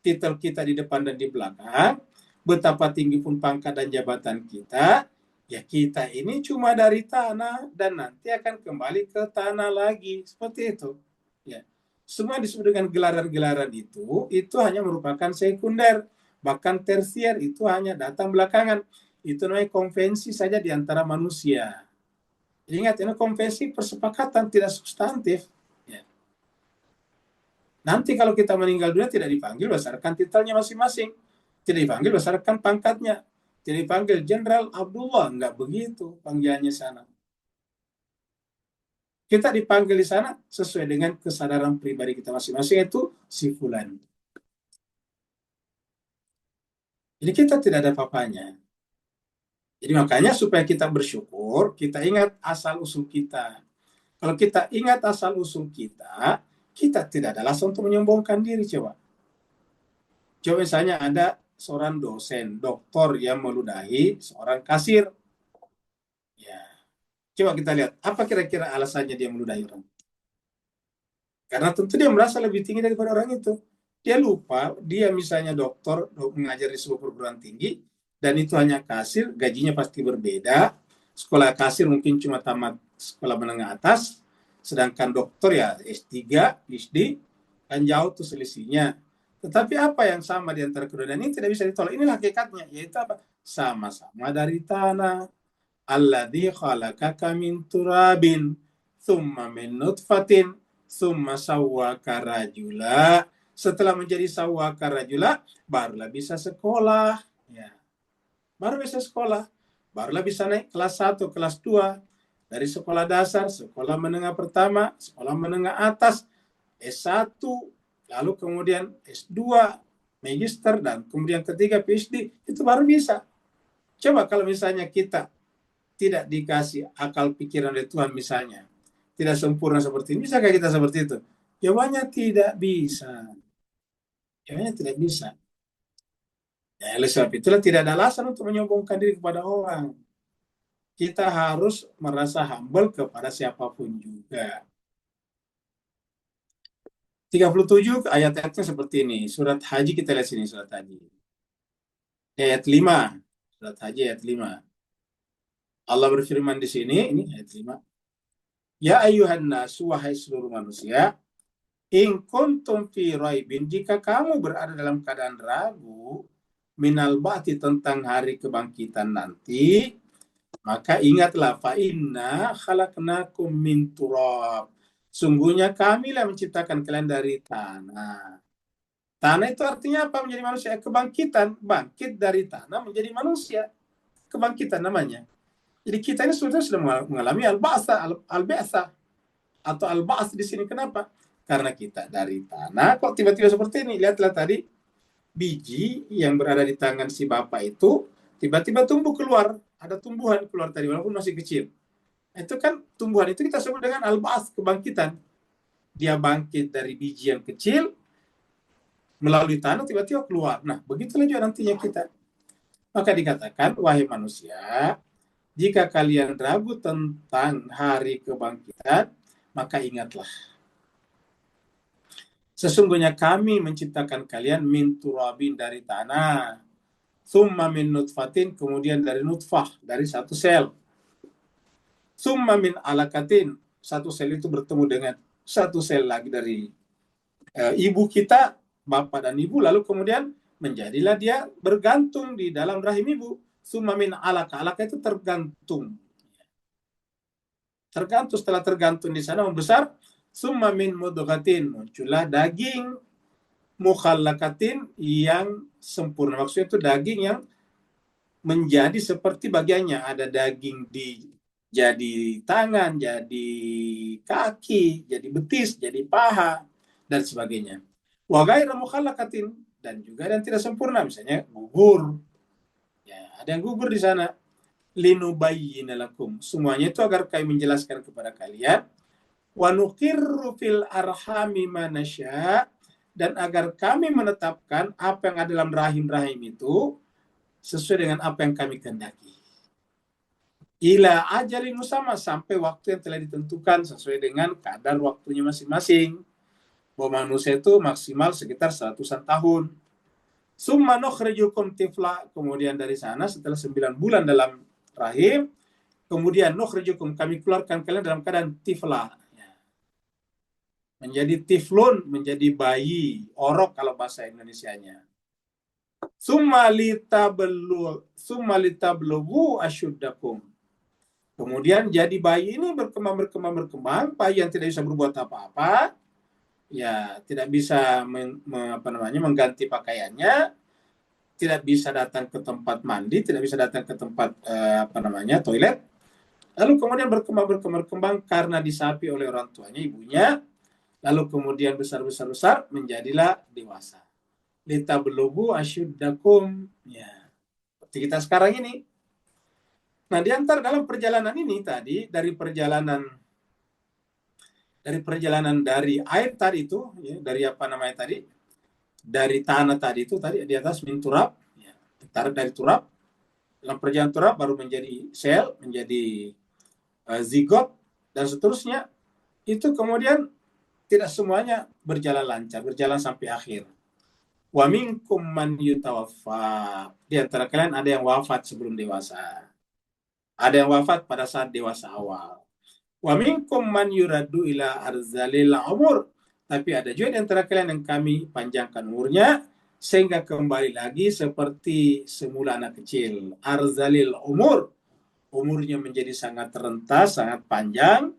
titel kita di depan dan di belakang, betapa tinggi pun pangkat dan jabatan kita, ya kita ini cuma dari tanah dan nanti akan kembali ke tanah lagi. Seperti itu. Ya. Semua disebut dengan gelaran-gelaran itu hanya merupakan sekunder. Bahkan tersier itu hanya datang belakangan. Itu namanya konvensi saja di antara manusia. Ingat, ini konvensi persepakatan, tidak substantif. Nanti kalau kita meninggal dunia tidak dipanggil berdasarkan titelnya masing-masing. Tidak dipanggil berdasarkan pangkatnya. Tidak dipanggil Jenderal Abdullah. Enggak begitu panggilannya sana. Kita dipanggil di sana sesuai dengan kesadaran pribadi kita masing-masing, itu si fulan. Jadi kita tidak ada apa-apanya. Jadi makanya supaya kita bersyukur, kita ingat asal-usul kita. Kalau kita ingat asal-usul kita tidak ada alasan untuk menyombongkan diri. Coba misalnya ada seorang dosen, doktor yang meludahi seorang kasir. Ya, coba kita lihat, apa kira-kira alasannya dia meludahi orang? Karena tentu dia merasa lebih tinggi daripada orang itu. Dia lupa, dia misalnya doktor, mengajar di sebuah perguruan tinggi, dan itu hanya kasir, gajinya pasti berbeda. Sekolah kasir mungkin cuma tamat sekolah menengah atas, sedangkan dokter ya S3, PhD, Kan jauh tuh selisihnya. Tetapi apa yang sama di antara kedua dan ini tidak bisa ditolak. Inilah hakikatnya, yaitu apa? Sama-sama dari tanah. Alladzi khalaqaka min turabin, thumma min nutfatin, thumma sawwaka rajula. Setelah menjadi sawwaka rajula, barulah bisa sekolah. Ya. Baru bisa sekolah. Barulah bisa naik kelas 1, kelas 2. Dari sekolah dasar, sekolah menengah pertama, sekolah menengah atas, S1, lalu kemudian S2, magister, dan kemudian ketiga PhD, itu baru bisa. Coba kalau misalnya kita tidak dikasih akal pikiran oleh Tuhan misalnya, tidak sempurna seperti ini, bisakah kita seperti itu? Jawabannya tidak bisa. Jawabannya tidak bisa. Ya, oleh sebab itulah tidak ada alasan untuk menyombongkan diri kepada orang. Kita harus merasa humble kepada siapapun juga. 37 ayat-ayatnya seperti ini. Surat Haji kita lihat sini, surat Haji. Ayat 5. Surat Haji ayat 5. Allah berfirman di sini, ini ayat 5. Ya ayuhan nasu, wahai seluruh manusia, in kuntum fi raibin, jika kamu berada dalam keadaan ragu, minal ba'ti, tentang hari kebangkitan nanti, maka ingatlah, fa inna khalaqnakum min turab. Sungguhnya kamilah menciptakan kalian dari tanah. Tanah itu artinya apa? Menjadi manusia. Kebangkitan, bangkit dari tanah menjadi manusia. Kebangkitan namanya. Jadi kita ini sudah mengalami al-ba'sa, al-ba'sa atau al-ba'as di sini. Kenapa? Karena kita dari tanah kok tiba-tiba seperti ini. Lihatlah tadi, biji yang berada di tangan si bapak itu tiba-tiba tumbuh keluar. Ada tumbuhan keluar tadi walaupun masih kecil. Itu kan tumbuhan itu kita sebut dengan al-ba'as, kebangkitan. Dia bangkit dari biji yang kecil melalui tanah tiba-tiba keluar. Nah, begitulah juga nantinya kita. Maka dikatakan, wahai manusia, jika kalian ragu tentang hari kebangkitan, maka ingatlah. Sesungguhnya kami menciptakan kalian min turabin, dari tanah. Summa min nutfatin, kemudian dari nutfah, dari satu sel. Summa min alakatin, satu sel itu bertemu dengan satu sel lagi dari ibu kita, bapak dan ibu, lalu kemudian menjadilah dia bergantung di dalam rahim ibu. Summa min alaka, alaka itu tergantung. Tergantung, setelah tergantung di sana membesar. Summa min mudghatin, muncullah daging mukhallaqatin, yang sempurna. Maksudnya itu daging yang menjadi seperti bagiannya. Ada daging jadi tangan, jadi kaki, jadi betis, jadi paha, dan sebagainya. Wa ghairu mukhallaqatin, dan juga yang tidak sempurna, misalnya gugur. Ya, ada yang gugur di sana. Linubayyina lakum, semuanya itu agar kami menjelaskan kepada kalian. Wa nuqirru fil arhami ma nasya, dan agar kami menetapkan apa yang ada dalam rahim-rahim itu sesuai dengan apa yang kami kehendaki. Ila ajalin musamma, sampai waktu yang telah ditentukan sesuai dengan kadar waktunya masing-masing. Bahwa manusia itu maksimal sekitar 100-an tahun. Summa nukhrijukum tifla, kemudian dari sana setelah 9 bulan dalam rahim, kemudian nukhrijukum, kami keluarkan kalian dalam keadaan tifla. Menjadi tiflun, menjadi bayi, orok kalau bahasa Indonesianya. Summa litablugu asyuddakum. Kemudian jadi bayi ini berkembang, bayi yang tidak bisa berbuat apa-apa, ya tidak bisa mengganti pakaiannya, tidak bisa datang ke tempat mandi, tidak bisa datang ke tempat toilet. Lalu kemudian berkembang karena disapi oleh orang tuanya, ibunya. Lalu kemudian besar menjadilah dewasa. Litablugu asyuddakum. Ya. Seperti kita sekarang ini. Nah, di antara dalam perjalanan ini tadi, dari perjalanan dari air tadi itu, ya, dari dari tanah tadi itu tadi di atas min turab, ya, ditarik dari turab, dalam perjalanan turab baru menjadi sel, menjadi zigot, dan seterusnya. Itu kemudian tidak semuanya berjalan lancar, berjalan sampai akhir. Wa minkum man yutawaffa, di antara kalian ada yang wafat sebelum dewasa. Ada yang wafat pada saat dewasa awal. Wa minkum man yuraddu ila arzalil umur, Tapi ada juga di antara kalian yang kami panjangkan umurnya, sehingga kembali lagi seperti semula anak kecil. Arzalil umur, umurnya menjadi sangat renta, sangat panjang.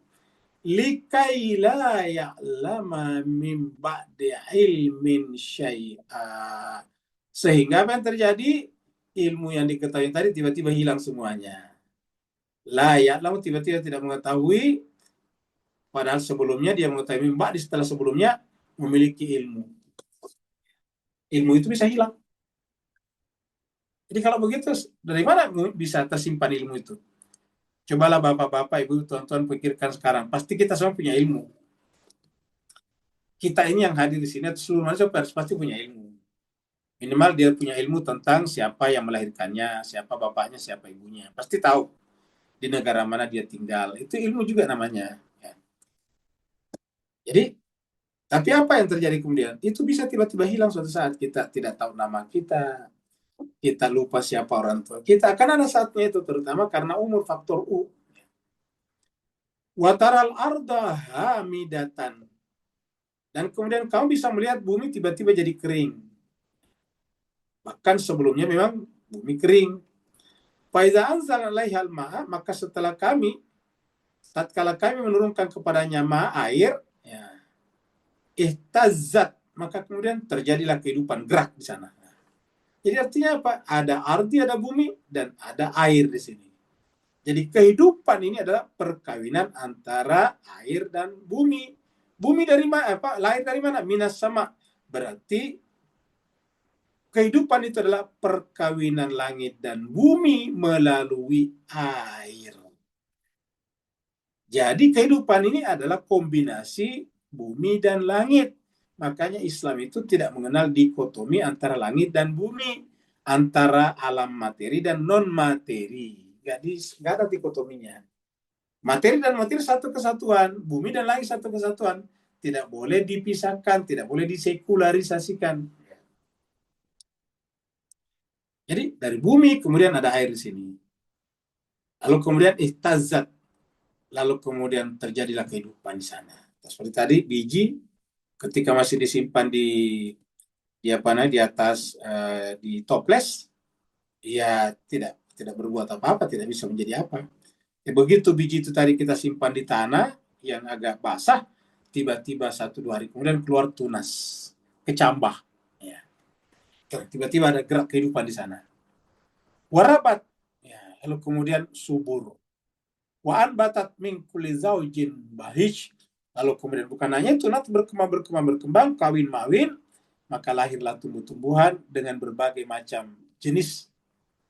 Likai la ya'lama min ba'di ilmin syai'a. Sehingga apa yang terjadi? Ilmu yang diketahui tadi tiba-tiba hilang semuanya. La ya'lamu, tiba-tiba tidak mengetahui, padahal sebelumnya dia mengetahui min ba'di, setelah sebelumnya memiliki ilmu. Ilmu itu bisa hilang. Jadi kalau begitu, dari mana bisa tersimpan ilmu itu? Cobalah bapak-bapak, ibu, tuan-tuan pikirkan sekarang. Pasti kita semua punya ilmu. Kita ini yang hadir di sini, atau seluruh manusia pasti punya ilmu. Minimal dia punya ilmu tentang siapa yang melahirkannya, siapa bapaknya, siapa ibunya. Pasti tahu di negara mana dia tinggal. Itu ilmu juga namanya. Ya. Jadi, tapi apa yang terjadi kemudian? Itu bisa tiba-tiba hilang suatu saat. Kita tidak tahu nama kita lupa siapa orang tua kita. Akan ada saatnya itu, terutama karena umur, faktor U. Wataral arda hamidatan. Dan kemudian kamu bisa melihat bumi tiba-tiba jadi kering. Bahkan sebelumnya memang bumi kering. Faiza anzal alaihal ma'a, maka tatkala kami menurunkan kepadanya air, ya, ihtazat, maka kemudian terjadilah kehidupan, gerak di sana. Jadi artinya apa? Ada ardi, ada bumi, dan ada air di sini. Jadi kehidupan ini adalah perkawinan antara air dan bumi. Bumi dari mana? Lahir dari mana? Minas sama. Berarti kehidupan itu adalah perkawinan langit dan bumi melalui air. Jadi kehidupan ini adalah kombinasi bumi dan langit. Makanya Islam itu tidak mengenal dikotomi antara langit dan bumi, antara alam materi dan non-materi. Nggak ada dikotominya. Materi dan materi satu kesatuan, bumi dan langit satu kesatuan. Tidak boleh dipisahkan, tidak boleh disekularisasikan. Jadi dari bumi kemudian ada air di sini. Lalu kemudian ihtazat, lalu kemudian terjadilah kehidupan di sana. Seperti tadi biji ketika masih disimpan di atas di toples, ya tidak berbuat apa-apa, tidak bisa menjadi apa. Begitu biji itu tadi kita simpan di tanah yang agak basah, tiba-tiba 1-2 hari kemudian keluar tunas, kecambah. Ya. Tiba-tiba ada gerak kehidupan di sana. Warabat, ya, lalu kemudian subur. Wa anbatat min kulli zaujin bahij. Lalu kemudian bukan hanya itu, nanti berkembang, kawin-mawin, maka lahirlah tumbuh-tumbuhan dengan berbagai macam jenis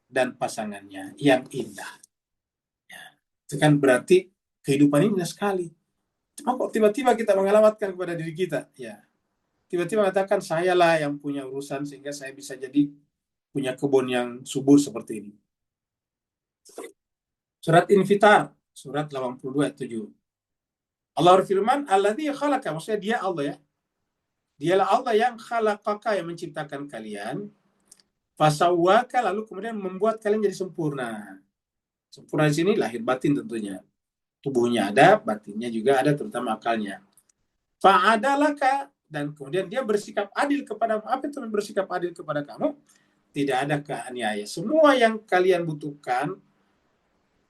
dan pasangannya yang indah. Ya. Itu kan berarti kehidupan ini indah sekali. Cuma kok tiba-tiba kita mengalamatkan kepada diri kita, ya. Tiba-tiba mengatakan saya lah yang punya urusan sehingga saya bisa jadi punya kebun yang subur seperti ini. Surat Infitar, surat 82 ayat 7. Allah berfirman, alladzi khalaqa, maksudnya dia Allah ya. Dialah Allah yang khalaqaka, yang menciptakan kalian, fasawwaka, lalu kemudian membuat kalian jadi sempurna. Sempurna di sini lahir batin tentunya. Tubuhnya ada, batinnya juga ada, terutama akalnya. Fa'adalaka, dan kemudian dia bersikap adil kepada apa itu bersikap adil kepada kamu? Tidak ada keaniaya. Semua yang kalian butuhkan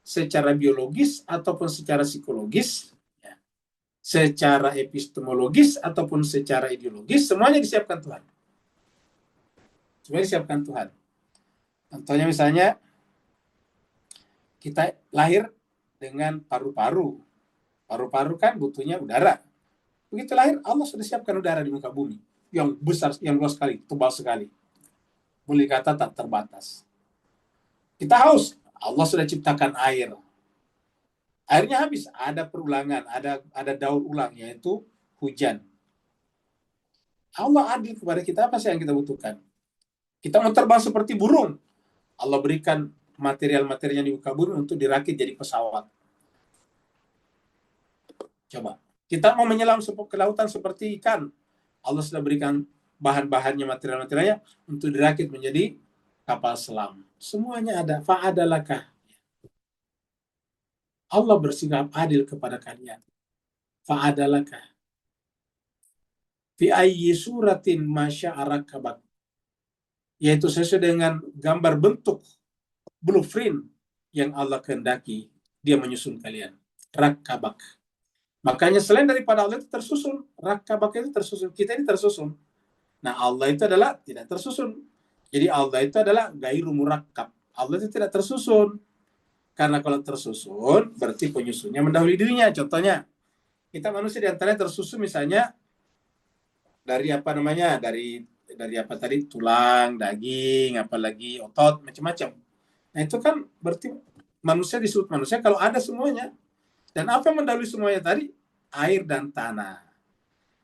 secara biologis ataupun secara psikologis, ya, secara epistemologis ataupun secara ideologis, semuanya disiapkan Tuhan. Semuanya disiapkan Tuhan. Contohnya misalnya, kita lahir dengan paru-paru. Paru-paru kan butuhnya udara. Begitu lahir, Allah sudah siapkan udara di muka bumi. Yang besar, yang luas sekali, tebal sekali. Boleh kata tak terbatas. Kita haus, Allah sudah ciptakan air. Airnya habis, ada perulangan, ada daur ulang, yaitu hujan. Allah adil kepada kita, apa sih yang kita butuhkan? Kita mau terbang seperti burung, Allah berikan material-materialnya di muka bumi untuk dirakit jadi pesawat. Coba, kita mau menyelam ke lautan seperti ikan, Allah sudah berikan bahan-bahannya, material-materialnya untuk dirakit menjadi kapal selam. Semuanya ada. Fa'adalakah. Allah bersikap adil kepada kalian. Fa'adalakah. fi ayyi suratin masya'arakabak, yaitu sesuai dengan gambar bentuk blueprint yang Allah kehendaki dia menyusun kalian. Rakabak. Makanya selain daripada Allah itu tersusun, rakabak itu tersusun, kita ini tersusun. Nah, Allah itu adalah tidak tersusun. Jadi Allah itu adalah gairu murakkab. Allah itu tidak tersusun. Karena kalau tersusun, berarti penyusunnya mendahului dirinya. Contohnya, kita manusia diantaranya tersusun misalnya dari apa namanya, dari apa tadi, tulang, daging, apalagi otot, macam-macam. Nah itu kan berarti manusia disebut manusia kalau ada semuanya. Dan apa yang mendahului semuanya tadi? Air dan tanah.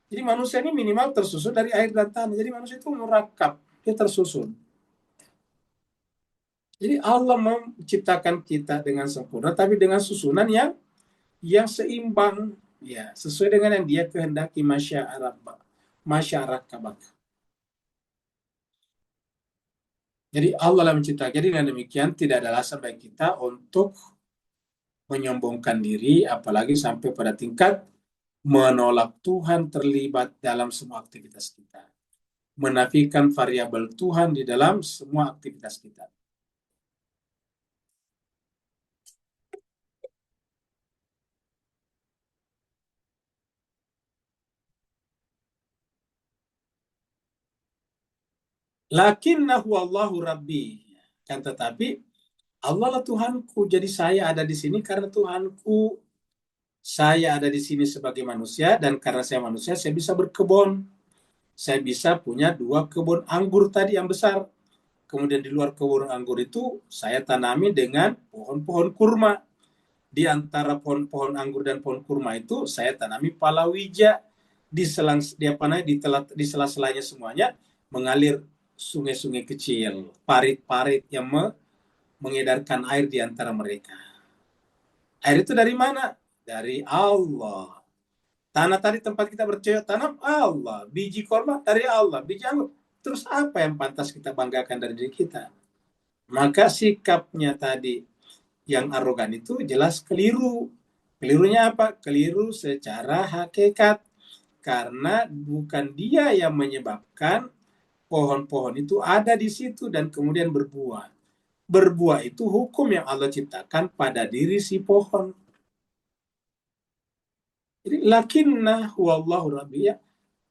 Jadi manusia ini minimal tersusun dari air dan tanah. Jadi manusia itu murakab, dia tersusun. Jadi Allah menciptakan kita dengan sempurna, tapi dengan susunan yang seimbang, ya sesuai dengan yang dia kehendaki masyarakat. Jadi Allah yang menciptakan. Jadi dengan demikian tidak ada alasan bagi kita untuk menyombongkan diri, apalagi sampai pada tingkat menolak Tuhan terlibat dalam semua aktivitas kita. Menafikan variabel Tuhan di dalam semua aktivitas kita. Lakinnahu Allahu Rabbi. Kan tetapi Allah lah Tuhanku. Jadi saya ada di sini karena Tuhanku. Saya ada di sini sebagai manusia, dan karena saya manusia, saya bisa berkebun. Saya bisa punya 2 kebun anggur tadi yang besar. Kemudian di luar kebun anggur itu saya tanami dengan pohon-pohon kurma. Di antara pohon-pohon anggur dan pohon kurma itu saya tanami palawija. Di sela-selanya semuanya mengalir sungai-sungai kecil, parit-parit yang mengedarkan air di antara mereka. Air itu dari mana? Dari Allah. Tanah tadi tempat kita bercocok tanam Allah. Biji korma dari Allah. Biji anggur. Terus apa yang pantas kita banggakan dari diri kita? Maka sikapnya tadi yang arogan itu jelas keliru. Kelirunya apa? Keliru secara hakikat. Karena bukan dia yang menyebabkan pohon-pohon itu ada di situ dan kemudian berbuah. Berbuah itu hukum yang Allah ciptakan pada diri si pohon. Jadi lakinna huwallahu rabbi, ya.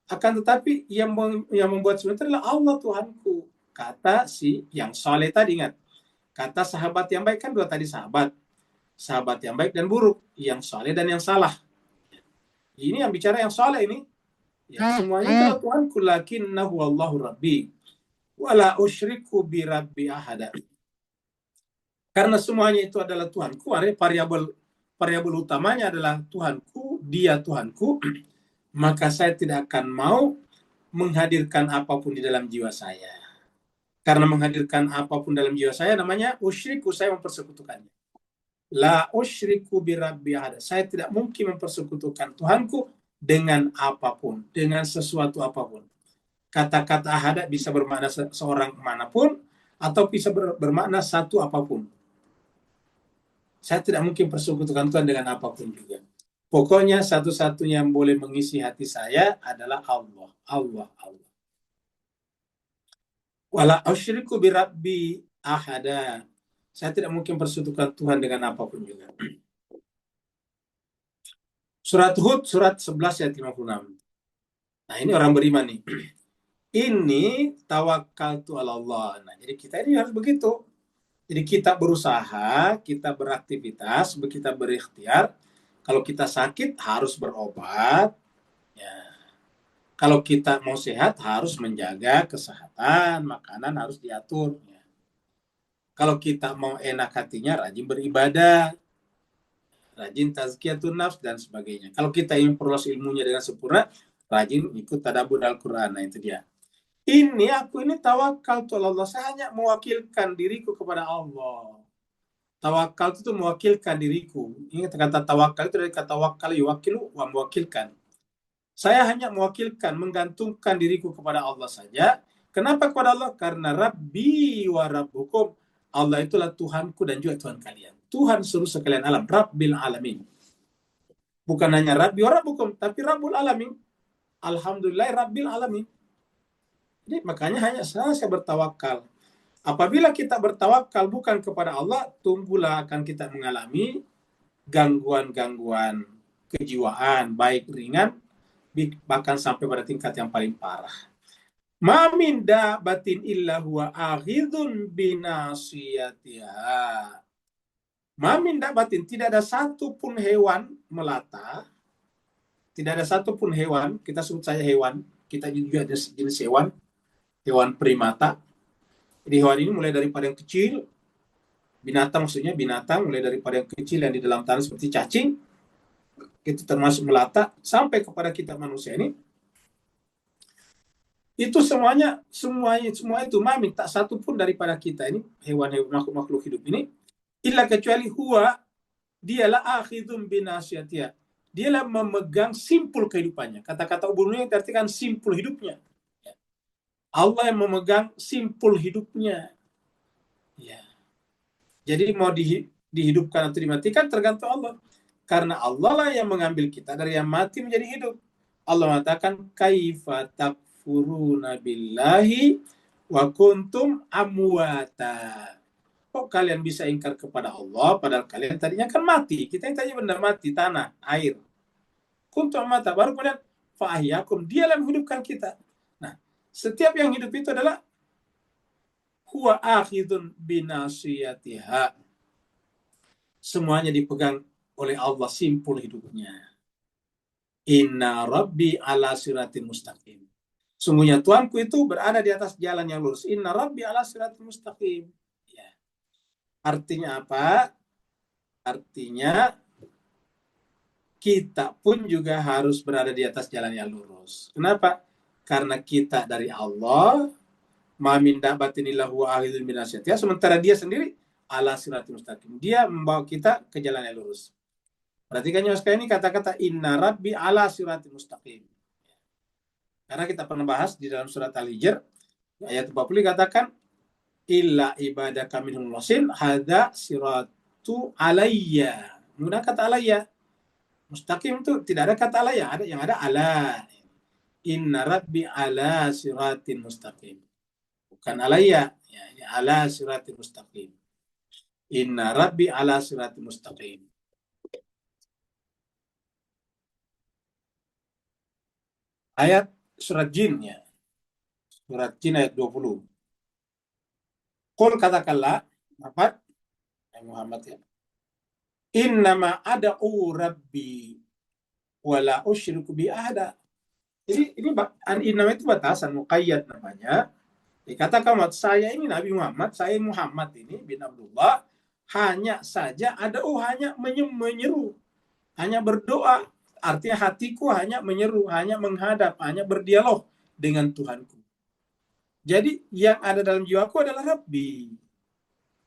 Akan tetapi yang membuat sebenarnya adalah Allah Tuhanku. Kata si yang soleh tadi, ingat. Kata sahabat yang baik, kan 2 tadi sahabat. Sahabat yang baik dan buruk. Yang soleh dan yang salah. Ini yang bicara yang soleh ini. Ya, semuanya adalah Tuhanku. Lakinna huwallahu rabbi. Wala usyriku bi rabbi ahada. Karena semuanya itu adalah Tuhanku. Variabel utamanya adalah Tuhanku. Dia Tuhanku. Maka saya tidak akan mau menghadirkan apapun di dalam jiwa saya. Karena menghadirkan apapun dalam jiwa saya namanya usyriku, saya mempersekutukannya. La usyriku bi rabbi ahad. Saya tidak mungkin mempersekutukan Tuhanku dengan apapun, dengan sesuatu apapun. Kata-kata ahad bisa bermakna seorang manapun atau bisa bermakna satu apapun. Saya tidak mungkin persekutukan Tuhan dengan apapun juga. Pokoknya satu-satunya yang boleh mengisi hati saya adalah Allah. Allah. Wala asyriku bi rabbi ahada. Saya tidak mungkin persekutukan Tuhan dengan apapun juga. Surat Hud, surat 11 ayat 56. Nah, ini orang beriman nih. Ini tawakkaltu ala Allah. Nah, jadi kita ini harus begitu. Jadi kita berusaha, kita beraktivitas, kita berikhtiar. Kalau kita sakit harus berobat. Ya. Kalau kita mau sehat harus menjaga kesehatan, makanan harus diatur. Ya. Kalau kita mau enak hatinya rajin beribadah, rajin tazkiyatun nafs dan sebagainya. Kalau kita ingin perluas ilmunya dengan sempurna, rajin ikut tadabbur Al-Qur'an. Nah, itu dia. Aku ini tawakal tu Allah. Saya hanya mewakilkan diriku kepada Allah. Tawakal itu mewakilkan diriku. Ingat kata tawakal itu dari kata wakal, yuwakilu, wa mewakilkan. Saya hanya mewakilkan, menggantungkan diriku kepada Allah saja. Kenapa kepada Allah? Karena Rabbi wa Rabbukum. Allah itulah Tuhanku dan juga Tuhan kalian. Tuhan seluruh sekalian alam. Rabbil alamin. Bukan hanya Rabbi wa Rabbukum, tapi Rabbul alamin. Alhamdulillah Rabbil Alamin. Jadi makanya hanya saya bertawakal. Apabila kita bertawakal bukan kepada Allah, tunggulah akan kita mengalami gangguan-gangguan kejiwaan, baik ringan, bahkan sampai pada tingkat yang paling parah. Ma min dabatin illa huwa akhidun binasiyatiha. Ma min dabatin, tidak ada satupun hewan melata, tidak ada satupun hewan, kita sebut saja hewan, kita juga ada jenis hewan primata. Jadi hewan ini mulai daripada yang kecil, binatang mulai daripada yang kecil yang di dalam tanah seperti cacing, itu termasuk melata, sampai kepada kita manusia ini, itu semua itu mamin, tak satu pun daripada kita ini, hewan-hewan makhluk hidup ini, illa kecuali huwa, dialah akhidun binasiyatiyah, dialah memegang simpul kehidupannya. Kata-kata ubunnya artikan simpul hidupnya. Allah yang memegang simpul hidupnya. Ya. Jadi mau dihidupkan atau dimatikan tergantung Allah. Karena Allah lah yang mengambil kita dari yang mati menjadi hidup. Allah mengatakan, kaifa takfuruna billahi wa kuntum amwata. Kok kalian bisa ingkar kepada Allah padahal kalian tadinya kan mati. Kita yang tadinya benda mati, tanah, air. Kuntum amwata, baru kemudian fa'ahyakum, dialah menghidupkan kita. Nah, setiap yang hidup itu adalah huwa akhidun binasiyatiha. Semuanya dipegang oleh Allah, simpul hidupnya. Inna rabbi ala siratin mustaqim. Sungguhnya Tuhanku itu berada di atas jalan yang lurus. Inna rabbi ala siratin mustaqim. Ya. Artinya apa? Artinya kita pun juga harus berada di atas jalan yang lurus. Kenapa? Karena kita dari Allah, ma min dabatin illa huwa akhidun binasiyatiha, sementara dia sendiri ala siratin mustaqim. Dia membawa kita ke jalan yang lurus. Perhatikan ya sekali ini kata-kata inna rabbi ala siratin mustaqim. Karena kita pernah bahas di dalam surat Al-Hijr ayat 40 katakan illa ibadaka minhum mukhlasin hadza siratu alayya. Menggunakan kata alayya. Mustaqim itu tidak ada kata alayya, ada yang ada ala. Inna rabbi ala siratin mustaqim. Bukan alayya, ya, ini ala siratin mustaqim. Inna rabbi ala siratin mustaqim. Ayat surat Jin ya. Surat Jin ayat 20. Qul katakanlah, apa? Muhammad ya. Innama ada'u rabbi wala usyriku bi ahada. Jadi ini innama itu batasan muqayyad namanya. Dikatakan saya ini Nabi Muhammad, saya Muhammad ini bin Abdullah, hanya saja ada'u, hanya menyeru, hanya berdoa. Artinya hatiku hanya menyeru, hanya menghadap, hanya berdialog dengan Tuhanku. Jadi yang ada dalam jiwaku adalah Rabbi.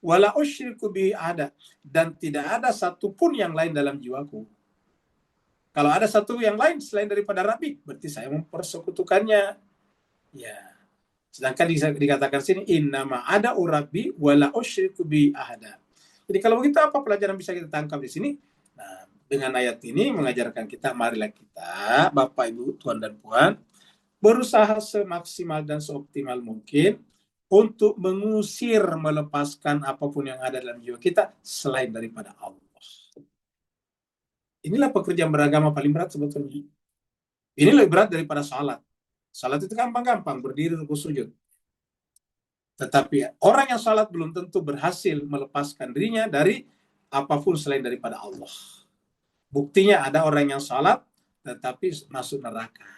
Wala usyriku bihi ada, dan tidak ada satupun yang lain dalam jiwaku. Kalau ada satu yang lain selain daripada Rabbi, berarti saya mempersekutukannya. Ya. Sedangkan dikatakan sini innama ada Rabbi wala usyriku bihi ahada. Jadi kalau begitu apa pelajaran bisa kita tangkap di sini? Nah, dengan ayat ini mengajarkan kita, marilah kita, Bapak, Ibu, Tuan dan Puan, berusaha semaksimal dan seoptimal mungkin untuk mengusir, melepaskan apapun yang ada dalam jiwa kita selain daripada Allah. Inilah pekerjaan beragama paling berat sebetulnya. Ini lebih berat daripada salat. Salat itu gampang-gampang, berdiri, rukuk, sujud. Tetapi orang yang salat belum tentu berhasil melepaskan dirinya dari apapun selain daripada Allah. Buktinya ada orang yang salat tetapi masuk neraka.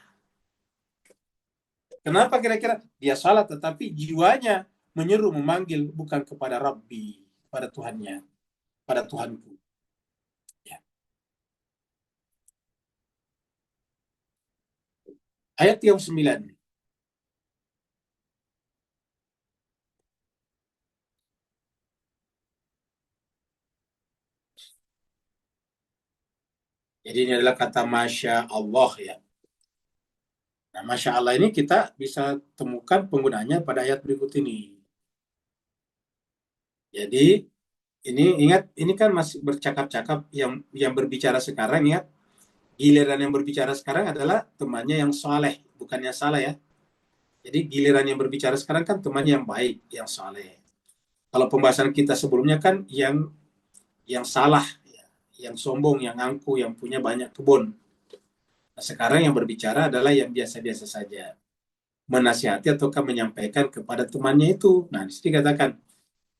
Kenapa kira-kira? Dia salat tetapi jiwanya menyeru, memanggil bukan kepada Rabbi, pada Tuhannya, pada Tuhanku. Ya. Ayat 39. Jadi ini adalah kata Masya Allah ya. Nah, Masya Allah ini kita bisa temukan penggunaannya pada ayat berikut ini. Jadi ini ingat, ini kan masih bercakap-cakap, yang berbicara sekarang ingat, Giliran yang berbicara sekarang adalah temannya yang soleh, bukan yang salah ya. Jadi giliran yang berbicara sekarang kan temannya yang baik, yang soleh. Kalau pembahasan kita sebelumnya kan yang salah, ya, yang sombong, yang angku, yang punya banyak kebun. Nah, sekarang yang berbicara adalah yang biasa-biasa saja, menasihati ataukah menyampaikan kepada temannya itu. Nah, di sini katakan,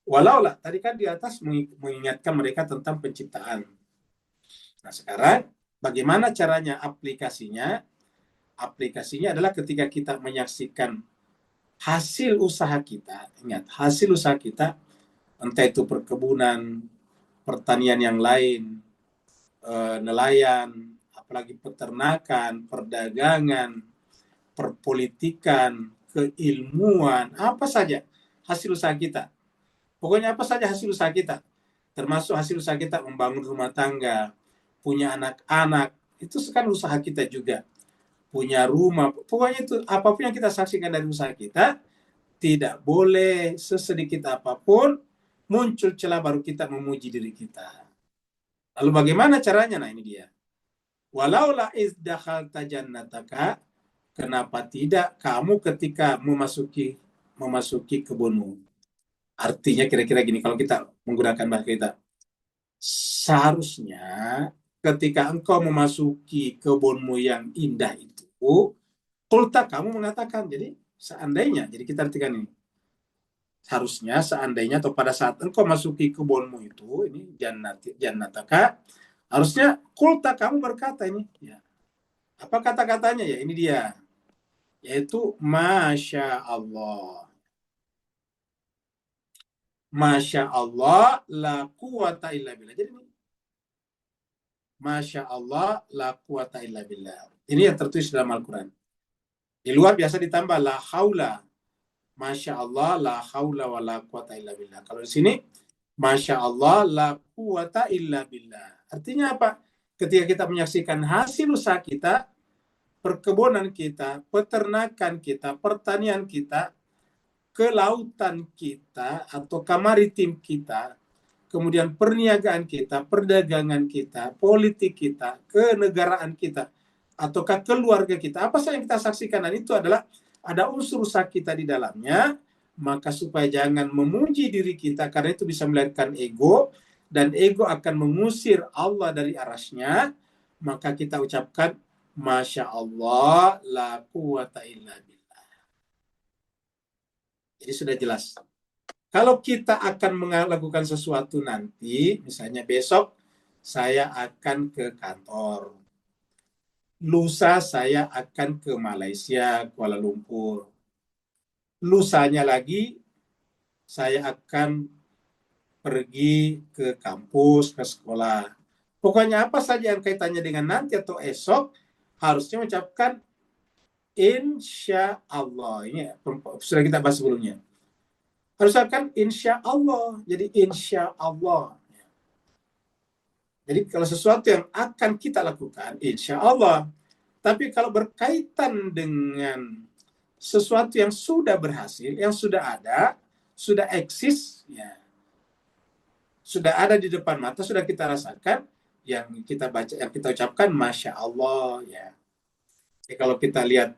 walau lah, tadi kan di atas mengingatkan mereka tentang penciptaan. Nah, sekarang bagaimana caranya aplikasinya? Aplikasinya adalah ketika kita menyaksikan hasil usaha kita, ingat, hasil usaha kita, entah itu perkebunan, pertanian yang lain, nelayan, apalagi peternakan, perdagangan, perpolitikan, keilmuan, apa saja hasil usaha kita. Pokoknya apa saja hasil usaha kita, termasuk hasil usaha kita membangun rumah tangga, punya anak-anak, itu kan usaha kita juga. Punya rumah, pokoknya itu apapun yang kita saksikan dari usaha kita, tidak boleh sesedikit apapun muncul celah baru kita memuji diri kita. Lalu bagaimana caranya? Nah ini dia. Walaula iz dakhalta jannataka, kenapa tidak kamu ketika memasuki kebunmu? Artinya kira-kira gini, kalau kita menggunakan bahasa kita, seharusnya ketika engkau memasuki kebunmu yang indah itu, kulta kamu mengatakan, jadi seandainya, jadi kita artikan ini, harusnya seandainya atau pada saat engkau masuki kebunmu itu, ini jannataka, harusnya kulta kamu berkata ini, ya. Apa kata-katanya ya? Ini dia, yaitu Masya Allah. Masya Allah, la quwata illa billah. Jadi Masya Allah, la quwata illa billah. Ini yang tertulis dalam Al-Quran. Di luar biasa ditambah la haula. Masya Allah, la haula wa la quwata illa billah. Kalau di sini, Masya Allah, la quwata illa billah. Artinya apa? Ketika kita menyaksikan hasil usaha kita, perkebunan kita, peternakan kita, pertanian kita, kelautan kita atau maritim kita, kemudian perniagaan kita, perdagangan kita, politik kita, kenegaraan kita, ataukah keluarga kita, apa saja yang kita saksikan, dan itu adalah ada unsur usaha kita di dalamnya, maka supaya jangan memuji diri kita, karena itu bisa melahirkan ego, dan ego akan mengusir Allah dari arasnya, maka kita ucapkan, Masya Allah, la quwata illa billah. Jadi sudah jelas. Kalau kita akan melakukan sesuatu nanti, misalnya besok saya akan ke kantor, lusa saya akan ke Malaysia, Kuala Lumpur, lusanya lagi saya akan pergi ke kampus, ke sekolah. Pokoknya apa saja yang kaitannya dengan nanti atau esok, harusnya mengucapkan Insya Allah. Ini sudah kita bahas sebelumnya. Harusnya kan Insya Allah. Jadi Insya Allah. Jadi kalau sesuatu yang akan kita lakukan, Insya Allah. Tapi kalau berkaitan dengan sesuatu yang sudah berhasil, yang sudah ada, sudah eksis, ya, sudah ada di depan mata, sudah kita rasakan, yang kita baca, yang kita ucapkan, Masya Allah. Ya. Jadi kalau kita lihat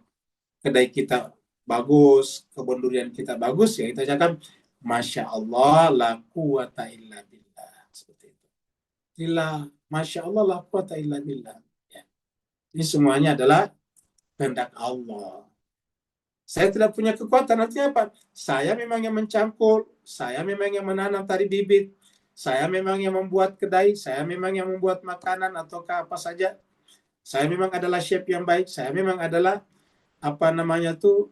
kedai kita bagus, kebun durian kita bagus, ya kita ucapkan, Masya Allah, la quwata illa billah. Seperti itu. Illa, Masya Allah, la quwata illa billah. Ya. Ini semuanya adalah kehendak Allah. Saya tidak punya kekuatan, artinya apa? Saya memang yang mencangkul, saya memang yang menanam tadi bibit, saya memang yang membuat kedai, saya memang yang membuat makanan ataukah apa saja. Saya memang adalah chef yang baik, saya memang adalah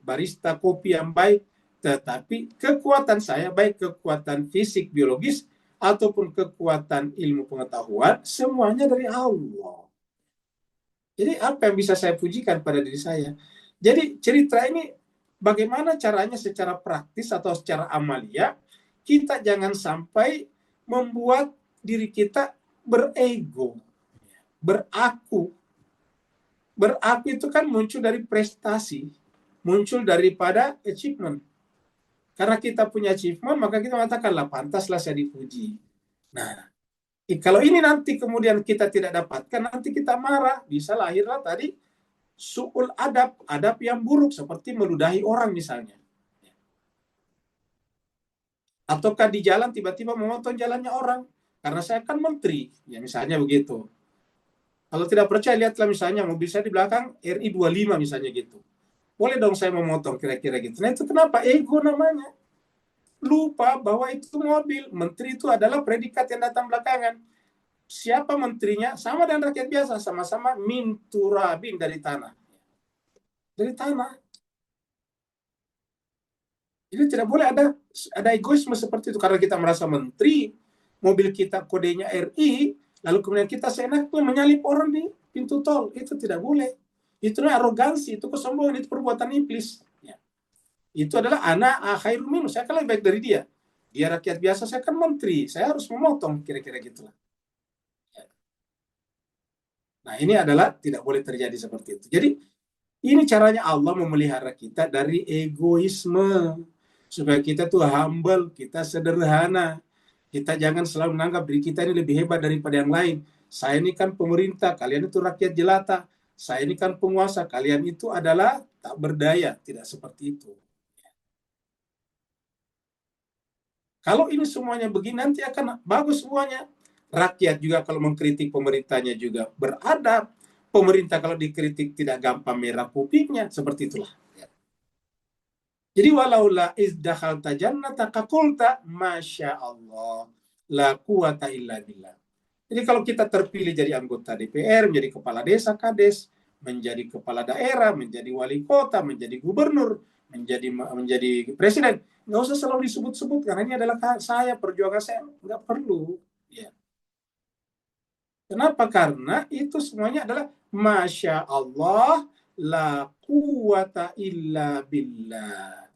barista kopi yang baik, tetapi kekuatan saya, baik kekuatan fisik biologis ataupun kekuatan ilmu pengetahuan, semuanya dari Allah. Jadi apa yang bisa saya pujikan pada diri saya? Jadi cerita ini bagaimana caranya secara praktis atau secara amalia kita jangan sampai membuat diri kita berego, beraku. Beraku itu kan muncul dari prestasi, muncul daripada achievement. Karena kita punya achievement, maka kita mengatakanlah pantaslah saya dipuji. Nah, Kalau ini nanti kemudian kita tidak dapatkan, nanti kita marah, bisa lahirlah tadi su'ul adab, adab yang buruk seperti meludahi orang misalnya. Ataukah di jalan tiba-tiba memotong jalannya orang karena saya kan menteri, ya misalnya begitu. Kalau tidak percaya lihatlah misalnya mobil saya di belakang RI 25 misalnya gitu. Boleh dong saya memotong kira-kira gitu. Nah itu kenapa? Ego namanya. Lupa bahwa itu mobil. Menteri itu adalah predikat yang datang belakangan. Siapa menterinya? Sama dengan rakyat biasa. Sama-sama min turabin dari tanah. Dari tanah. Jadi tidak boleh ada egoisme seperti itu. Karena kita merasa menteri, mobil kita kodenya RI, lalu kemudian kita seenaknya menyalip orang di pintu tol. Itu tidak boleh. Itu arogansi, itu kesombongan, itu perbuatan iblis. Ya. Itu adalah anak khairun minhu, saya kan lebih baik dari dia. Dia rakyat biasa, saya kan menteri, saya harus memotong, kira-kira gitulah. Ya. Nah ini adalah tidak boleh terjadi seperti itu. Jadi ini caranya Allah memelihara kita dari egoisme. Supaya kita tuh humble, kita sederhana. Kita jangan selalu menganggap diri kita ini lebih hebat daripada yang lain. Saya ini kan pemerintah, kalian itu rakyat jelata. Saya ini kan penguasa, kalian itu adalah tak berdaya. Tidak seperti itu. Kalau ini semuanya begini, nanti akan bagus semuanya. Rakyat juga kalau mengkritik pemerintahnya juga beradab. Pemerintah kalau dikritik tidak gampang merah kupingnya. Seperti itulah. Jadi walaula izdakhalta jannata qulta masya Allah la quwata illa billah. Jadi kalau kita terpilih jadi anggota DPR, menjadi kepala desa, kades, menjadi kepala daerah, menjadi wali kota, menjadi gubernur, menjadi presiden, nggak usah selalu disebut-sebut karena ini adalah saya, perjuangan saya, nggak perlu. Ya. Kenapa? Karena itu semuanya adalah masya Allah la quwata illa billah.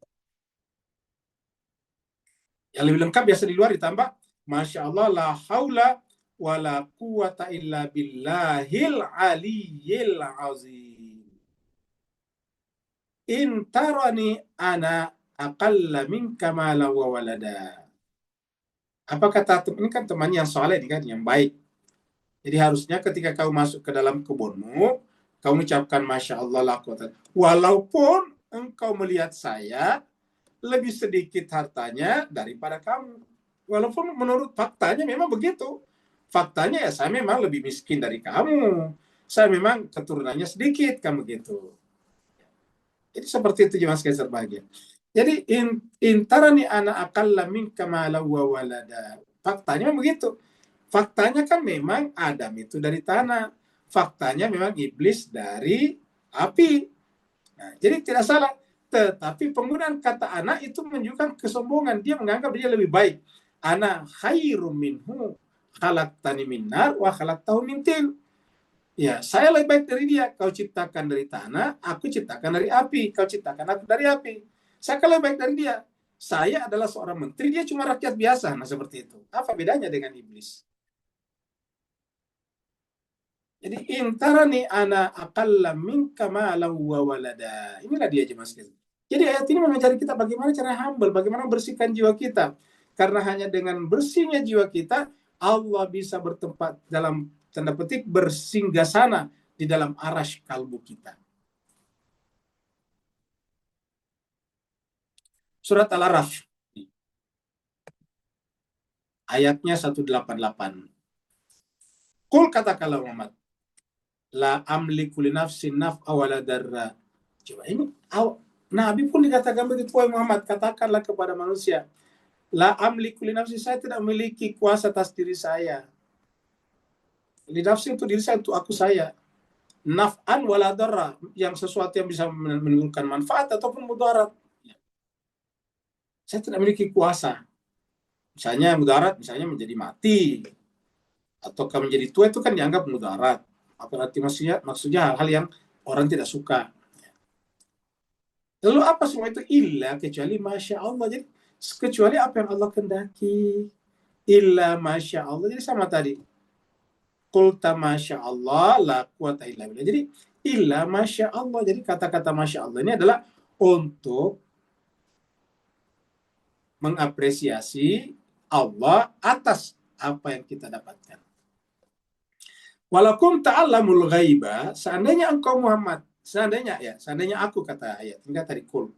Yang lebih lengkap biasa di luar ditambah masya Allah la haula wa la quwata illa billahil aliyyil azim. In tarani ana aqalla minka mala wa walada. Apa kata ini kan temannya yang soleh ini kan yang baik. Jadi harusnya ketika kau masuk ke dalam kebunmu, kau mengucapkan masya Allah la quwata. Walaupun engkau melihat saya lebih sedikit hartanya daripada kamu. Walaupun menurut faktanya memang begitu. Faktanya ya saya memang lebih miskin dari kamu. Saya memang keturunannya sedikit, kamu gitu. Jadi seperti itu jemaah sekalian berbahagia. Jadi intarani ana aqalla minka mala wa walada. Faktanya memang begitu. Faktanya kan memang Adam itu dari tanah. Faktanya memang iblis dari api. Nah, jadi tidak salah. Tetapi penggunaan kata anak itu menunjukkan kesombongan. Dia menganggap dia lebih baik. Ana khairum minhu khalaqtani min nar wa khalaqtahu min tin. Ya, saya lebih baik dari dia. Kau ciptakan dari tanah, aku ciptakan dari api. Kau ciptakan aku dari api. Saya kan lebih baik dari dia. Saya adalah seorang menteri, dia cuma rakyat biasa. Nah, seperti itu. Apa bedanya dengan iblis? Jadi intarani ana aqalla minka malan wa walada. Inilah dia jemaah sekalian. Jadi ayat ini mengajari kita bagaimana cara humble, bagaimana bersihkan jiwa kita. Karena hanya dengan bersihnya jiwa kita, Allah bisa bertempat dalam tanda petik bersinggasana di dalam arash kalbu kita. Surat Al-Araf. Ayatnya 188. Qul katakanlah Muhammad. La amliku li nafsi naf'a wala darra. Coba ini Nabi pun dikatakan begitu, wahai Muhammad, katakanlah kepada manusia, la amliku li nafsi, saya tidak memiliki kuasa atas diri saya. Li nafsi untuk diri saya, untuk aku saya. Naf'an wala darra, yang sesuatu yang bisa menimbulkan manfaat ataupun mudarat. Saya tidak memiliki kuasa. Misalnya mudarat, misalnya menjadi mati, ataukah menjadi tua, itu kan dianggap mudarat. Apa arti maksudnya hal-hal yang orang tidak suka. Lalu apa semua itu? Illa, kecuali masya Allah. Jadi kecuali apa yang Allah kendaki. Illa masya Allah. Jadi sama tadi. Qulta masya Allah la quwata illa billah. Jadi illa masya Allah. Jadi kata-kata masya Allah ini adalah untuk mengapresiasi Allah atas apa yang kita dapatkan. Walakum ta'allamul ghaiba, seandainya engkau Muhammad, seandainya aku kata ayat, enggak tadi kul.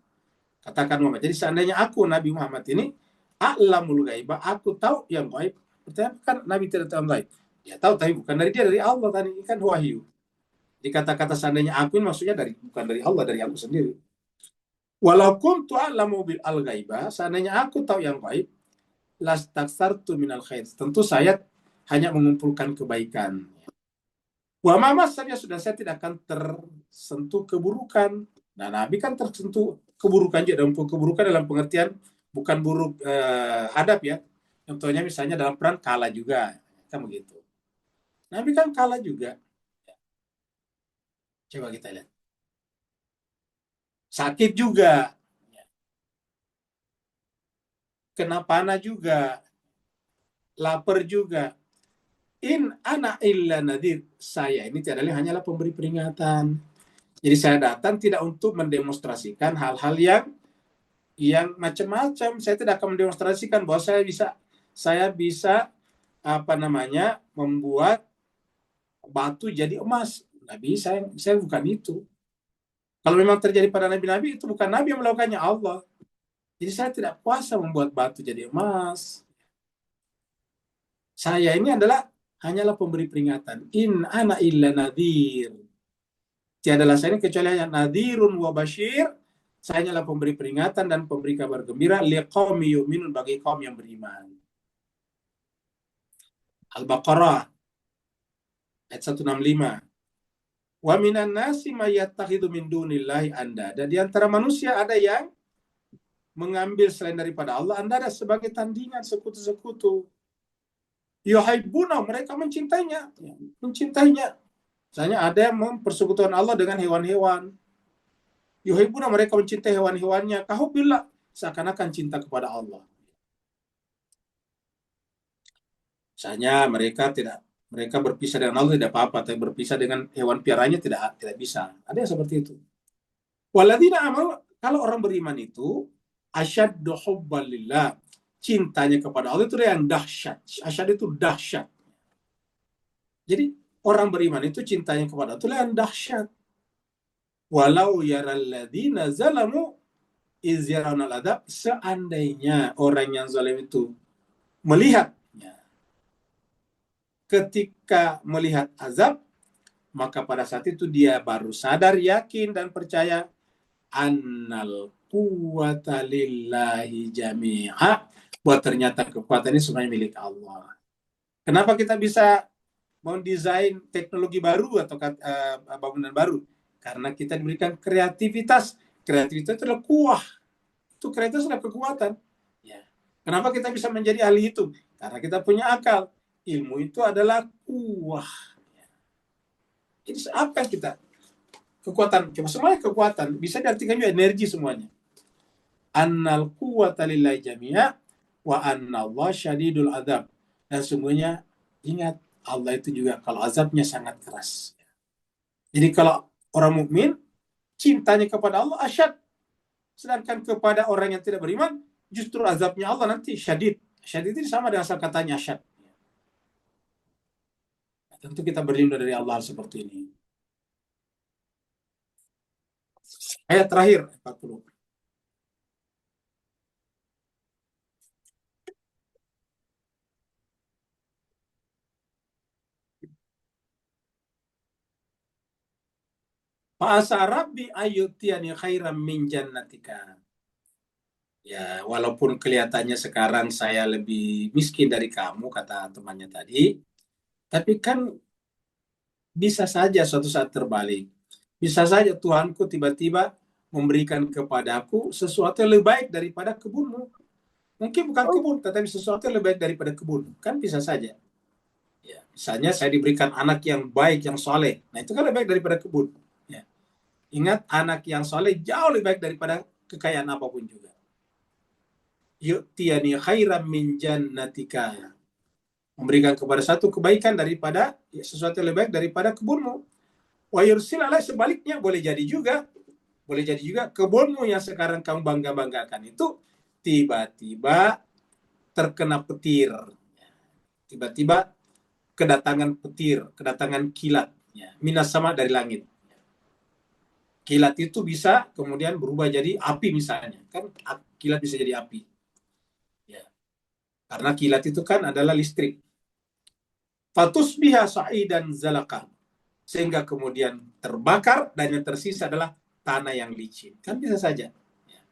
Katakan Muhammad. Jadi seandainya aku Nabi Muhammad ini a'lamul ghaiba, aku tahu yang gaib. Berarti kan Nabi tidak tahu yang gaib. Dia tahu tapi bukan dari dia, dari Allah tadi, ini kan wahyu. Di kata-kata seandainya aku ini maksudnya bukan dari Allah, dari aku sendiri. Walau kuntu a'lamu bil al-ghaiba, seandainya aku tahu yang gaib, lastaksartu minal khair. Tentu saya hanya mengumpulkan kebaikan. Wa mama saja sudah saya tidak akan tersentuh keburukan. Nah, Nabi kan tersentuh keburukan juga, dalam keburukan dalam pengertian bukan buruk hadap ya. Contohnya misalnya dalam perang kalah juga, kan begitu. Nabi kan kalah juga. Coba kita lihat. Sakit juga. Kena panah juga. Lapar juga. In ana illa nadir, saya ini adalah hanyalah pemberi peringatan. Jadi saya datang tidak untuk mendemonstrasikan hal-hal yang macam-macam. Saya tidak akan mendemonstrasikan bahwa saya bisa membuat batu jadi emas. Nggak bisa, saya bukan itu. Kalau memang terjadi pada nabi-nabi, itu bukan nabi yang melakukannya, Allah. Jadi saya tidak kuasa membuat batu jadi emas. Saya ini hanyalah pemberi peringatan. In ana illa nadhir. Tiadalah saya ini kecuali hanya nadhirun wa basyir. Saya hanyalah pemberi peringatan dan pemberi kabar gembira liqaumi yu'minun, bagi kaum yang beriman. Al-Baqarah ayat 165. Wa minan nasi may yattakhidhu min dunillahi andada. Di antara manusia ada yang mengambil selain daripada Allah andada sebagai tandingan, sekutu-sekutu. Yuhibbuna, mereka mencintainya. Misalnya ada yang mempersekutukan Allah dengan hewan-hewan. Yuhibbuna, mereka mencintai hewan-hewannya. Kahubbillah, seakan-akan cinta kepada Allah. Misalnya mereka berpisah dengan Allah tidak apa-apa, tapi berpisah dengan hewan piaranya tidak bisa. Ada yang seperti itu. Walladzina amanu, kalau orang beriman itu asyaddu hubban lillah, cintanya kepada Allah itu yang dahsyat. Asyad itu dahsyat. Jadi orang beriman itu cintanya kepada Allah itu yang dahsyat. Walau yaral ladzina zalamu iz yarawna al-adab, seandainya orang yang zalim itu melihat, ketika melihat azab, maka pada saat itu dia baru sadar, yakin dan percaya annal quwwata lillahi jami'a, bahwa ternyata kekuatan ini semuanya milik Allah. Kenapa kita bisa mendesain teknologi baru atau bangunan baru? Karena kita diberikan kreativitas. Kreativitas itu adalah kuah. Itu kreativitas adalah kekuatan. Ya. Kenapa kita bisa menjadi ahli itu? Karena kita punya akal. Ilmu itu adalah kuah. Jadi apa yang kita? Kekuatan. Cuma semuanya kekuatan. Bisa diartikan juga energi semuanya. Annal quwwata lillahi jami'a wa anna Allah syadidul adzab. Dan sungguhnya ingat, Allah itu juga kalau azabnya sangat keras. Jadi kalau orang mukmin cintanya kepada Allah asyad, sedangkan kepada orang yang tidak beriman justru azabnya Allah nanti syadid. Syadid itu sama dengan asal katanya asyad. Nah, tentu kita berlindung dari Allah seperti ini. Ayat terakhir 40. Fa'asa rabbi ayyutiyani khairan min jannatika. Ya, walaupun kelihatannya sekarang saya lebih miskin dari kamu, kata temannya tadi, tapi kan bisa saja suatu saat terbalik. Bisa saja Tuhanku tiba-tiba memberikan kepadaku sesuatu yang lebih baik daripada kebunmu. Mungkin bukan kebun, tetapi sesuatu yang lebih baik daripada kebun. Kan bisa saja. Ya, misalnya saya diberikan anak yang baik, yang soleh. Nah, itu kan lebih baik daripada kebun. Ya. Ingat, anak yang soleh jauh lebih baik daripada kekayaan apapun juga. Yu'tiyani khairan min jannatika. Memberikan kepada satu kebaikan daripada sesuatu yang lebih baik daripada kebunmu. Wa yursil alai, sebaliknya boleh jadi juga kebunmu yang sekarang kamu bangga-banggakan itu tiba-tiba terkena petir. Tiba-tiba kedatangan petir, kedatangan kilat, ya. Minas sama dari langit. Kilat itu bisa kemudian berubah jadi api misalnya, kan kilat bisa jadi api. Ya. Karena kilat itu kan adalah listrik. Fatusbiha sa'idan zalaka. Sehingga kemudian terbakar dan yang tersisa adalah tanah yang licin. Kan bisa saja. Ya.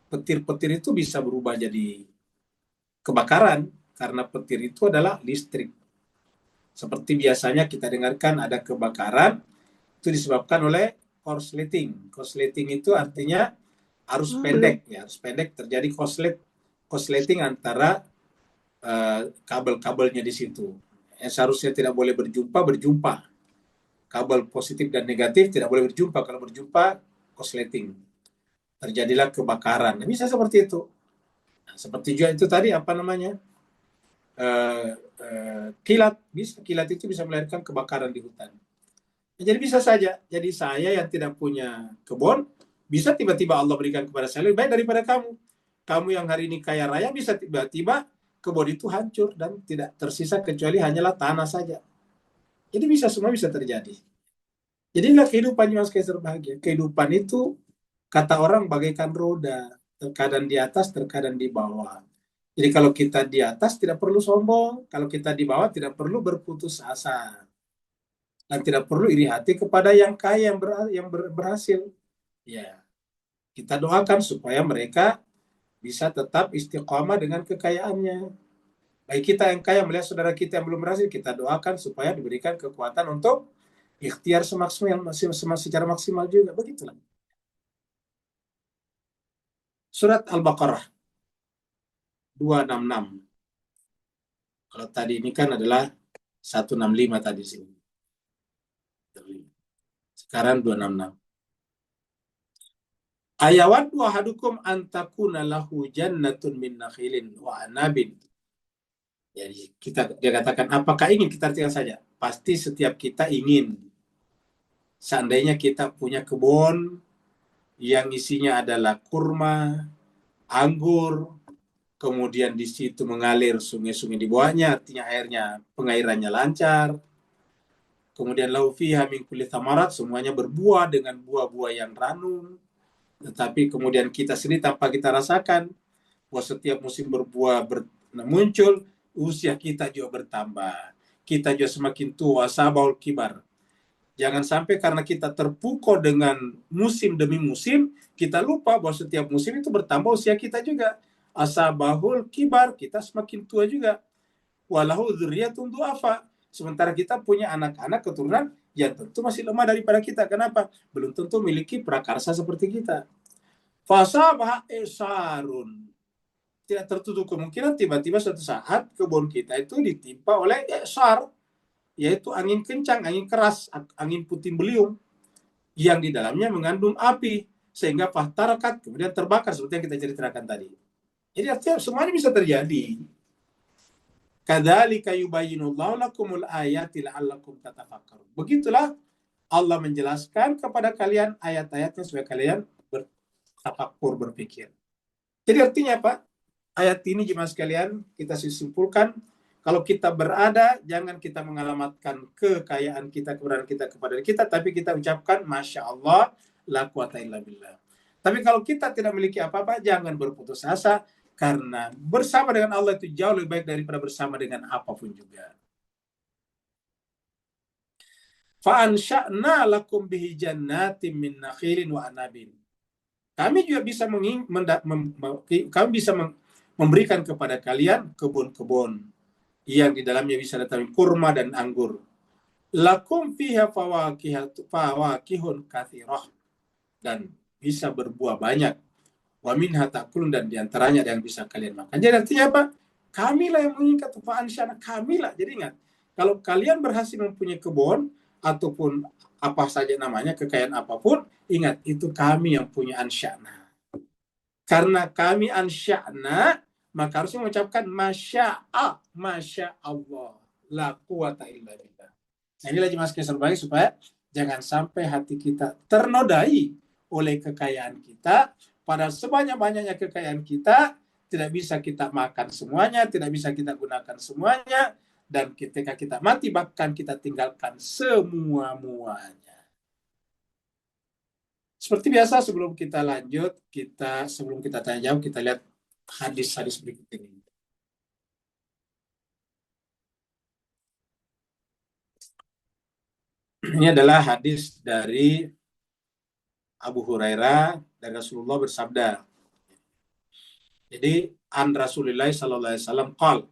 Petir-petir itu bisa berubah jadi kebakaran karena petir itu adalah listrik. Seperti biasanya kita dengarkan ada kebakaran itu disebabkan oleh korsleting. Korsleting itu artinya arus pendek, ya, arus pendek terjadi korsleting antara kabel-kabelnya di situ. Seharusnya tidak boleh berjumpa. Kabel positif dan negatif tidak boleh berjumpa. Kalau berjumpa, korsleting. Terjadilah kebakaran. Nah, bisa seperti itu. Nah, seperti juga itu tadi apa namanya? Kilat. Kilat itu bisa melahirkan kebakaran di hutan. Jadi bisa saja. Jadi saya yang tidak punya kebun, bisa tiba-tiba Allah berikan kepada saya lebih baik daripada kamu. Kamu yang hari ini kaya raya bisa tiba-tiba kebun itu hancur dan tidak tersisa kecuali hanyalah tanah saja. Jadi semua bisa terjadi. Jadi inilah kehidupan yang bahagia. Kehidupan itu kata orang bagaikan roda, terkadang di atas, terkadang di bawah. Jadi kalau kita di atas tidak perlu sombong, kalau kita di bawah tidak perlu berputus asa. Dan tidak perlu iri hati kepada yang kaya, yang berhasil. Ya, kita doakan supaya mereka bisa tetap istiqomah dengan kekayaannya. Baik kita yang kaya melihat saudara kita yang belum berhasil, kita doakan supaya diberikan kekuatan untuk ikhtiar secara maksimal juga. Begitulah. Surat Al-Baqarah 266. Kalau tadi ini kan adalah 165 tadi sini. Sekarang 266. Ayawaddu ahadukum antakuna lahu jannatun min nakhilin wa anabin. Jadi dia katakan, apakah ingin, kita artikan saja. Pasti setiap kita ingin. Seandainya kita punya kebun yang isinya adalah kurma, anggur, kemudian di situ mengalir sungai-sungai di bawahnya, artinya pengairannya lancar. Kemudian lahu fiha min kulli thamarat, semuanya berbuah dengan buah-buah yang ranum. Tetapi kemudian kita sendiri tanpa kita rasakan bahwa setiap musim berbuah muncul, usia kita juga bertambah. Kita juga semakin tua, sabahul kibar. Jangan sampai karena kita terpukau dengan musim demi musim, kita lupa bahwa setiap musim itu bertambah usia kita juga. Asabahul kibar, kita semakin tua juga. Walahu dzurriyyatun du'afa. Sementara kita punya anak-anak keturunan yang tentu masih lemah daripada kita. Kenapa? Belum tentu memiliki prakarsa seperti kita. Fasabah esarun. Tidak tertutup kemungkinan tiba-tiba suatu saat kebun kita itu ditimpa oleh esar, yaitu angin kencang, angin keras, angin puting beliung yang di dalamnya mengandung api sehingga fahtarakat, kemudian terbakar seperti yang kita ceritakan tadi. Jadi artinya semuanya bisa terjadi. Kadzalika yubayyinullahu lakumul ayati la'allakum tatafakkarun. Begitulah Allah menjelaskan kepada kalian ayat-ayatnya supaya kalian bertafakkur, berpikir. Jadi artinya apa? Ayat ini jemaah sekalian kita simpulkan, kalau kita berada, jangan kita mengalamatkan kekayaan kita, keberadaan kita kepada kita, tapi kita ucapkan Masya Allah, la quwata illa billah. Tapi kalau kita tidak memiliki apa-apa, jangan berputus asa, karena bersama dengan Allah itu jauh lebih baik daripada bersama dengan apapun juga. Fa'ansha'na lakum bihi jannatin min nakhilin wa anabin. Kami juga bisa memberikan kepada kalian kebun-kebun yang di dalamnya bisa datang kurma dan anggur. Lakum fiha fawakihun kathirah, dan bisa berbuah banyak. Wa minha ta'kulun, dan diantaranya ada yang bisa kalian makan. Jadi artinya apa? Kamilah yang mengikat fa'ansyana, kamilah. Jadi ingat, kalau kalian berhasil mempunyai kebun ataupun apa saja namanya, kekayaan apapun, ingat itu kami yang punya ansyana. Karena kami ansyana, maka harusnya mengucapkan Masya Allah, la quwata illa billah. Nah, inilah jemaah sekalian terbaik supaya jangan sampai hati kita ternodai oleh kekayaan kita. Pada sebanyak-banyaknya kekayaan kita, tidak bisa kita makan semuanya, tidak bisa kita gunakan semuanya, dan ketika kita mati bahkan kita tinggalkan semua-muanya. Seperti biasa sebelum kita lanjut, sebelum kita tanya jawab, kita lihat hadis-hadis berikut ini. Ini adalah hadis dari Abu Hurairah dan Rasulullah bersabda. Jadi an Rasulullah sallallahu alaihi wasallam qala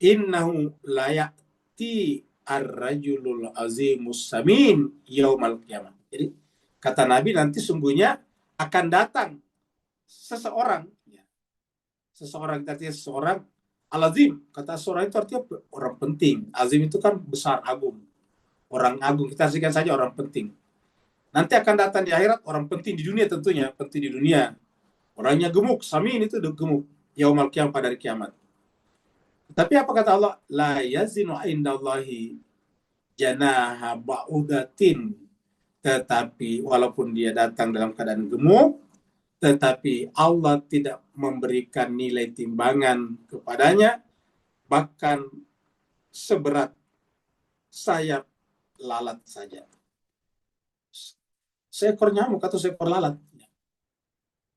innahu la ya'ti ar-rajulul azimus samin yaumal qiyamah. Jadi kata Nabi nanti sungguhnya akan datang seseorang, artinya seseorang al-azim, kata seorang itu artinya orang penting. Azim itu kan besar, agung. Orang agung, kita artikan saja orang penting. Nanti akan datang di akhirat orang penting di dunia, tentunya penting di dunia. Orangnya gemuk, samin itu gemuk. Yaumal qiyamah, pada hari kiamat. Tapi apa kata Allah? La yazinu indallahi janaha ba'udatin. Tetapi walaupun dia datang dalam keadaan gemuk, tetapi Allah tidak memberikan nilai timbangan kepadanya, bahkan seberat sayap lalat saja. Seekor nyamuk atau seekor lalat.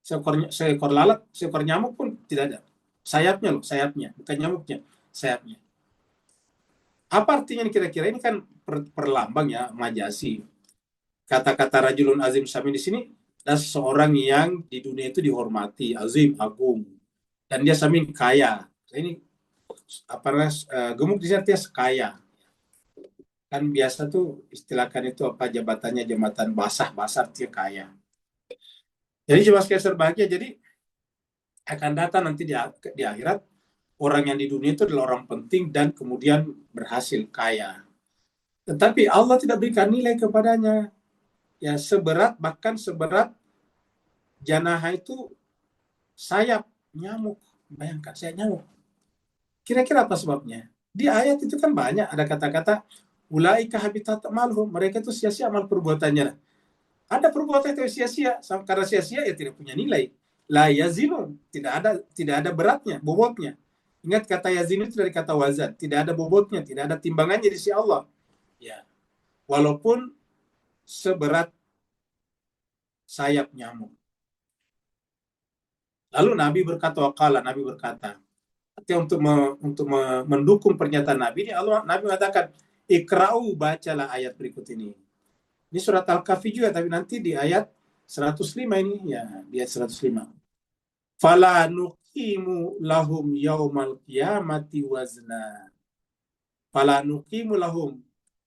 Seekor lalat, seekor nyamuk pun tidak ada. Sayapnya, bukan nyamuknya, sayapnya. Apa artinya kira-kira? Ini kan perlambang ya, majasi. Kata-kata rajulun azim samin di sini adalah seseorang yang di dunia itu dihormati, azim, agung, dan dia samin, kaya. Ini gemuk di sini artinya kaya. Kan biasa tuh istilahkan itu apa, jabatannya jabatan basah artinya kaya. Jadi cuma sekedar bahagia. Jadi akan datang nanti di akhirat orang yang di dunia itu adalah orang penting dan kemudian berhasil kaya. Tetapi Allah tidak berikan nilai kepadanya. Ya bahkan seberat janaha itu sayap nyamuk. Bayangkan, sayap nyamuk. Kira-kira apa sebabnya? Di ayat itu kan banyak ada kata-kata ulaika habitat malhum, mereka itu sia-sia amal perbuatannya. Ada perbuatan itu sia-sia, karena sia-sia ya tidak punya nilai. La yazinu, tidak ada beratnya, bobotnya. Ingat kata yazinu itu dari kata wazan, tidak ada bobotnya, tidak ada timbangannya di sisi Allah. Ya. Walaupun seberat sayap nyamuk. Lalu Nabi berkata, untuk mendukung pernyataan Nabi ini, Nabi mengatakan, ikra'u, bacalah ayat berikut ini. Ini surat Al-Kahfi juga, tapi nanti di ayat 105 ini, ya, di ayat 105. Fala nuqimu lahum yaumal qiyamati wazna. Fala nuqimu lahum,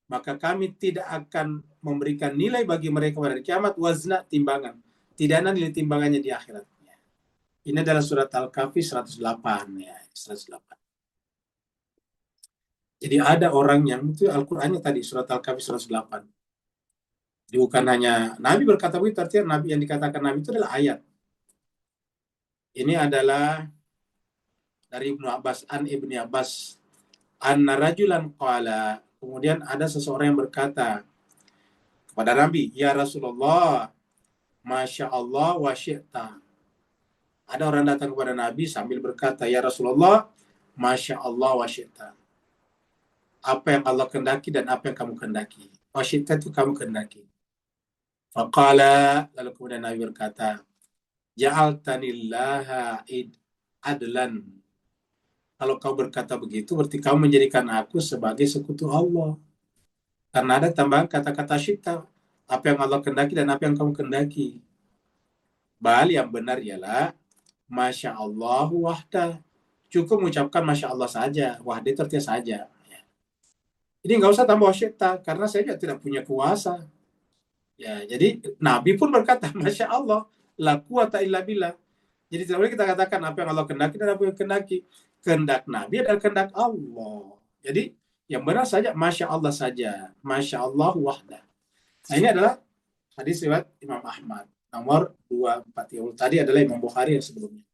maka kami tidak akan memberikan nilai bagi mereka pada hari kiamat, wazna, timbangan. Tidak ada nilai timbangannya di akhirat. Ini adalah surat Al-Kahfi 108, ya, 108. Jadi ada orang yang itu Al-Qur'annya tadi surat Al-Kahfi 108. Jadi bukan hanya Nabi berkata begitu, artinya Nabi yang dikatakan Nabi itu adalah ayat. Ini adalah dari Ibnu Abbas, an Ibni Abbas, anna rajulan qala, kemudian ada seseorang yang berkata kepada Nabi, ya Rasulullah, Masya Allah wa syi'ta. Ada orang datang kepada Nabi sambil berkata, ya Rasulullah, Masya Allah wa syi'ta. Apa yang Allah kehendaki dan apa yang kamu kehendaki. Wa syi'ta itu kamu kehendaki. Faqala, lalu kemudian Nabi berkata, ja'altanillaha adlan. Kalau kau berkata begitu, berarti kau menjadikan aku sebagai sekutu Allah. Karena ada tambahan kata-kata syi'ta. Apa yang Allah kehendaki dan apa yang kamu kehendaki. Bal yang benar ialah Masya Allah wahda. Cukup mengucapkan Masya Allah saja. Wahda itu artinya saja. Jadi nggak usah tambah syi'ta, karena saya juga tidak punya kuasa. Ya, jadi Nabi pun berkata, Masya Allah, la quwata illa billah. Jadi tidak boleh kita katakan apa yang Allah kehendaki dan apa yang kehendaki. Kehendak Nabi adalah kehendak Allah. Jadi yang benar saja, Masya Allah saja. Masya Allah wahda. Nah, ini adalah hadis riwayat Imam Ahmad. Nomor 240. Tadi adalah Imam Bukhari yang sebelumnya.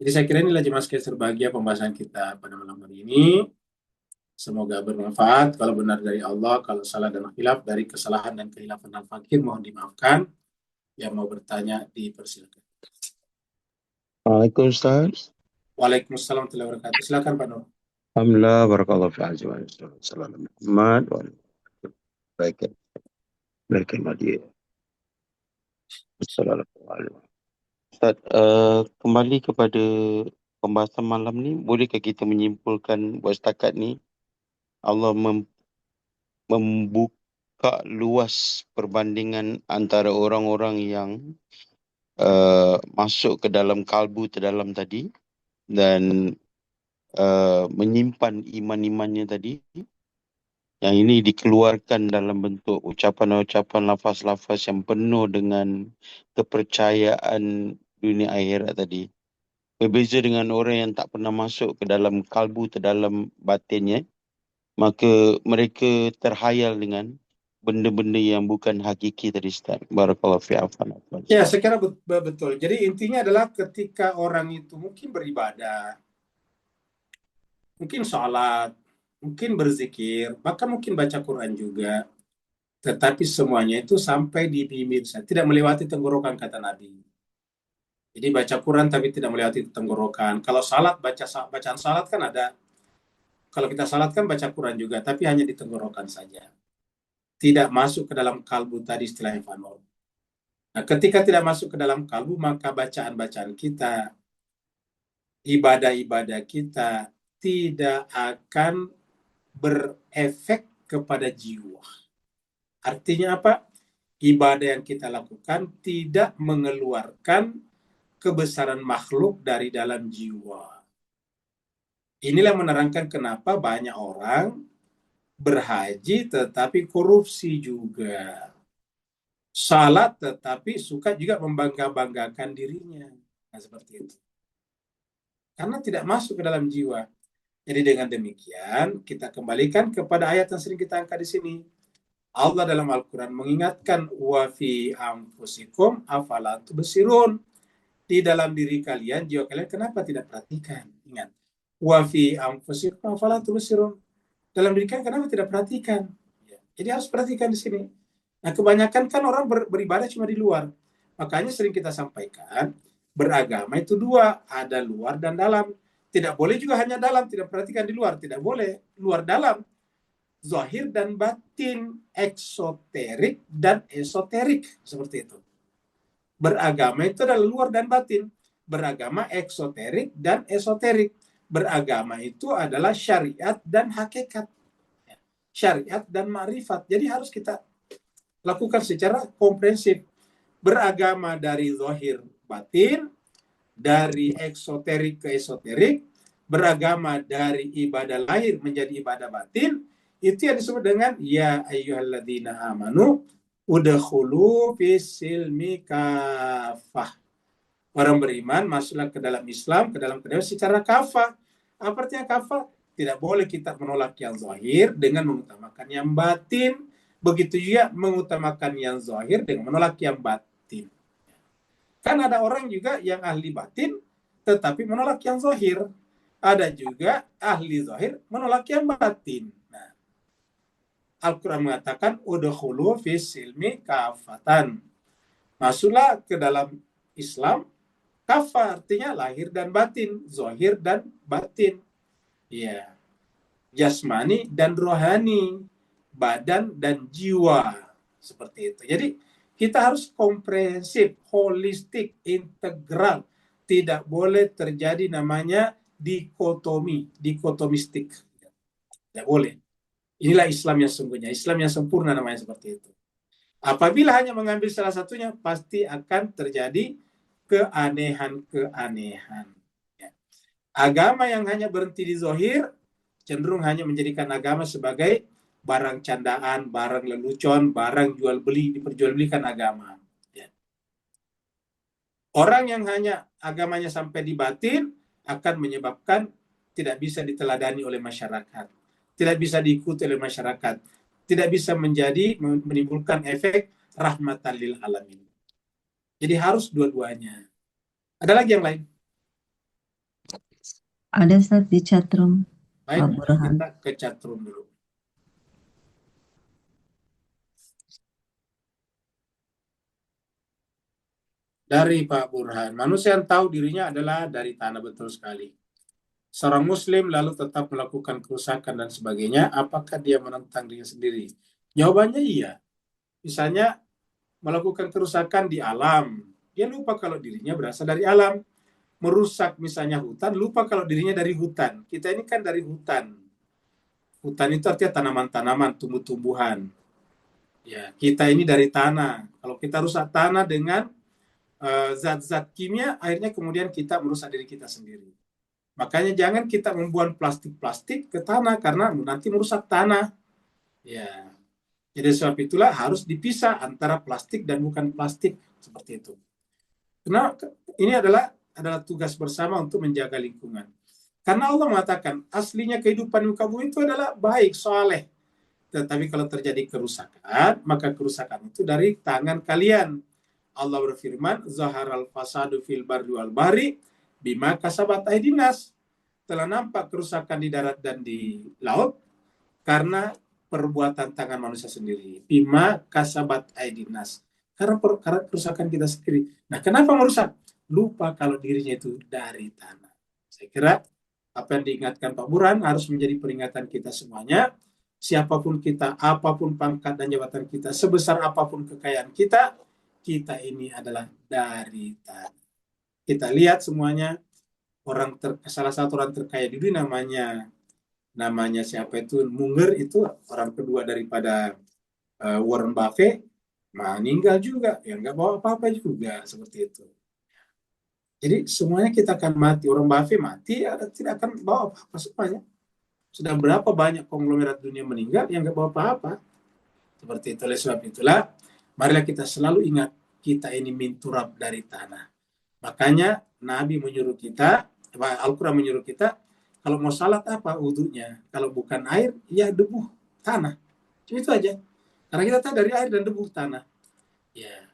Jadi saya kira inilah jemaah sekalian berbahagia pembahasan kita pada malam hari ini. Semoga bermanfaat. Kalau benar dari Allah, kalau salah dan khilaf dari kesalahan dan kehilafan al-fakir, mohon dimaafkan. Yang mau bertanya dipersilakan. Waalaikumsalam Ustaz. Waalaikumsalam warahmatullahi wabarakatuh. Silakan Pak Nur. Alhamdulillah, barakallahu fi azza wa jalla. Salam Muhammad wa baik Nadia. Assalamualaikum. Ustaz, kembali kepada pembahasan malam ni, bolehkah kita menyimpulkan buat setakat ni Allah membuka luas perbandingan antara orang-orang yang masuk ke dalam kalbu terdalam tadi dan menyimpan iman-imannya tadi, yang ini dikeluarkan dalam bentuk ucapan-ucapan, lafaz-lafaz yang penuh dengan kepercayaan dunia akhirat tadi. Berbeza dengan orang yang tak pernah masuk ke dalam kalbu terdalam batinnya, maka mereka terhayal dengan benda-benda yang bukan hakiki tadi, Ustaz. Barakallahu fi afan. Ya, saya kira betul. Jadi intinya adalah ketika orang itu mungkin beribadah, mungkin sholat, mungkin berzikir, bahkan mungkin baca Quran juga, tetapi semuanya itu sampai di bibir, tidak melewati tenggorokan, kata Nabi. Jadi baca Quran tapi tidak melewati tenggorokan. Kalau salat, bacaan salat kan ada. Kalau kita salat kan baca Quran juga, tapi hanya di tenggorokan saja. Tidak masuk ke dalam kalbu tadi istilahnya Fanor. Nah, ketika tidak masuk ke dalam kalbu, maka bacaan-bacaan kita, ibadah-ibadah kita tidak akan berefek kepada jiwa. Artinya apa? Ibadah yang kita lakukan tidak mengeluarkan kebesaran makhluk dari dalam jiwa. Inilah menerangkan kenapa banyak orang berhaji tetapi korupsi juga. Salat tetapi suka juga membangga-banggakan dirinya. Nah, seperti itu. Karena tidak masuk ke dalam jiwa. Jadi dengan demikian kita kembalikan kepada ayat yang sering kita angkat di sini. Allah dalam Al-Quran mengingatkan wa fi anfusikum afala tubsirun. Di dalam diri kalian, jiwa kalian kenapa tidak perhatikan? Ingat. Wa fi anfusikum afala tubsirun. Dalam diri kalian kenapa tidak perhatikan? Jadi harus perhatikan di sini. Nah, kebanyakan kan orang beribadah cuma di luar. Makanya sering kita sampaikan, beragama itu dua, ada luar dan dalam. Tidak boleh juga hanya dalam, tidak perhatikan di luar, tidak boleh. Luar dalam, zahir dan batin, eksoterik dan esoterik, seperti itu. Beragama itu adalah luar dan batin. Beragama eksoterik dan esoterik. Beragama itu adalah syariat dan hakikat. Syariat dan ma'rifat. Jadi harus kita lakukan secara komprehensif. Beragama dari zahir batin, dari eksoterik ke esoterik, beragama dari ibadah lahir menjadi ibadah batin, itu yang disebut dengan ya ayyuhalladzina amanu udkhulu fis-silmi kafah. Orang beriman masuklah ke dalam Islam, ke dalam kedamaian secara kafah. Apa artinya kafah? Tidak boleh kita menolak yang zahir dengan mengutamakan yang batin. Begitu juga mengutamakan yang zahir dengan menolak yang batin. Kan ada orang juga yang ahli batin tetapi menolak yang zahir. Ada juga ahli zahir menolak yang batin. Nah, Al-Quran mengatakan udkhulu fis silmi kafatan. Masuklah ke dalam Islam kafah, artinya lahir dan batin, zahir dan batin. Ya. Jasmani dan rohani, badan dan jiwa, seperti itu. Jadi kita harus komprehensif, holistik, integral. Tidak boleh terjadi namanya dikotomistik. Tidak boleh. Inilah Islam yang sungguhnya, Islam yang sempurna namanya seperti itu. Apabila hanya mengambil salah satunya, pasti akan terjadi keanehan-keanehan. Ya. Agama yang hanya berhenti di zahir, cenderung hanya menjadikan agama sebagai barang candaan, barang lelucon, barang jual beli, diperjualbelikan agama. Ya. Orang yang hanya agamanya sampai di batin akan menyebabkan tidak bisa diteladani oleh masyarakat, tidak bisa diikuti oleh masyarakat, tidak bisa menimbulkan efek rahmatan lil alamin. Jadi harus dua-duanya. Ada lagi yang lain? Ada Ustaz di chatroom. Baik, Pak Burhan. kita ke chatroom dulu. Dari Pak Burhan. Manusia yang tahu dirinya adalah dari tanah, betul sekali. Seorang muslim lalu tetap melakukan kerusakan dan sebagainya, apakah dia menentang dirinya sendiri? Jawabannya iya. Misalnya melakukan kerusakan di alam, dia lupa kalau dirinya berasal dari alam. Merusak misalnya hutan, lupa kalau dirinya dari hutan. Kita ini kan dari hutan. Hutan itu artinya tanaman-tanaman, tumbuh-tumbuhan. Ya, kita ini dari tanah. Kalau kita rusak tanah dengan zat-zat kimia, akhirnya kemudian kita merusak diri kita sendiri. Makanya jangan kita membuang plastik-plastik ke tanah karena nanti merusak tanah. Ya, jadi sebab itulah harus dipisah antara plastik dan bukan plastik, seperti itu. Karena ini adalah tugas bersama untuk menjaga lingkungan. Karena Allah mengatakan aslinya kehidupan muka bumi itu adalah baik, soleh. Tetapi kalau terjadi kerusakan, maka kerusakan itu dari tangan kalian. Allah berfirman, zaharal fasadu fil barri wal bahri bima kasabat aydinas. Telah nampak kerusakan di darat dan di laut karena perbuatan tangan manusia sendiri. Bima kasabat aydinas. Karena kerusakan kita sendiri. Nah, kenapa merusak? Lupa kalau dirinya itu dari tanah. Saya kira apa yang diingatkan Pak Burhan harus menjadi peringatan kita semuanya. Siapapun kita, apapun pangkat dan jabatan kita, sebesar apapun kekayaan kita, kita ini adalah dari tanah. Kita lihat semuanya, salah satu orang terkaya di dunia namanya siapa itu, Munger, itu orang kedua daripada Warren Buffett, meninggal juga, ya nggak bawa apa-apa juga, seperti itu. Jadi semuanya kita akan mati. Warren Buffett mati, tidak akan bawa apa-apa semuanya. Sudah berapa banyak konglomerat dunia meninggal yang nggak bawa apa-apa. Seperti itu. Oleh sebab itulah, marilah kita selalu ingat, kita ini min turab, dari tanah. Makanya Nabi menyuruh kita, Al-Quran menyuruh kita, kalau mau salat apa wudunya? Kalau bukan air, ya debu, tanah. Cuma itu aja. Karena kita tahu dari air dan debu, tanah. Ya.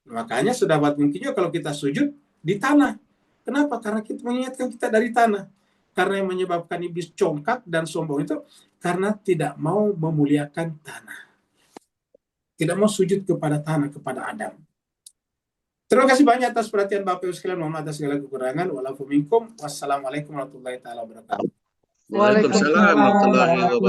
Makanya sedapat mungkinnya kalau kita sujud di tanah. Kenapa? Karena kita mengingatkan kita dari tanah. Karena yang menyebabkan iblis congkak dan sombong itu karena tidak mau memuliakan tanah. Tidak mau sujud kepada tanah, kepada Adam. Terima kasih banyak atas perhatian Bapak Ibu sekalian. Mohon atas segala kekurangan. Wassalamualaikum warahmatullahi wabarakatuh. Waalaikumsalam warahmatullahi wabarakatuh.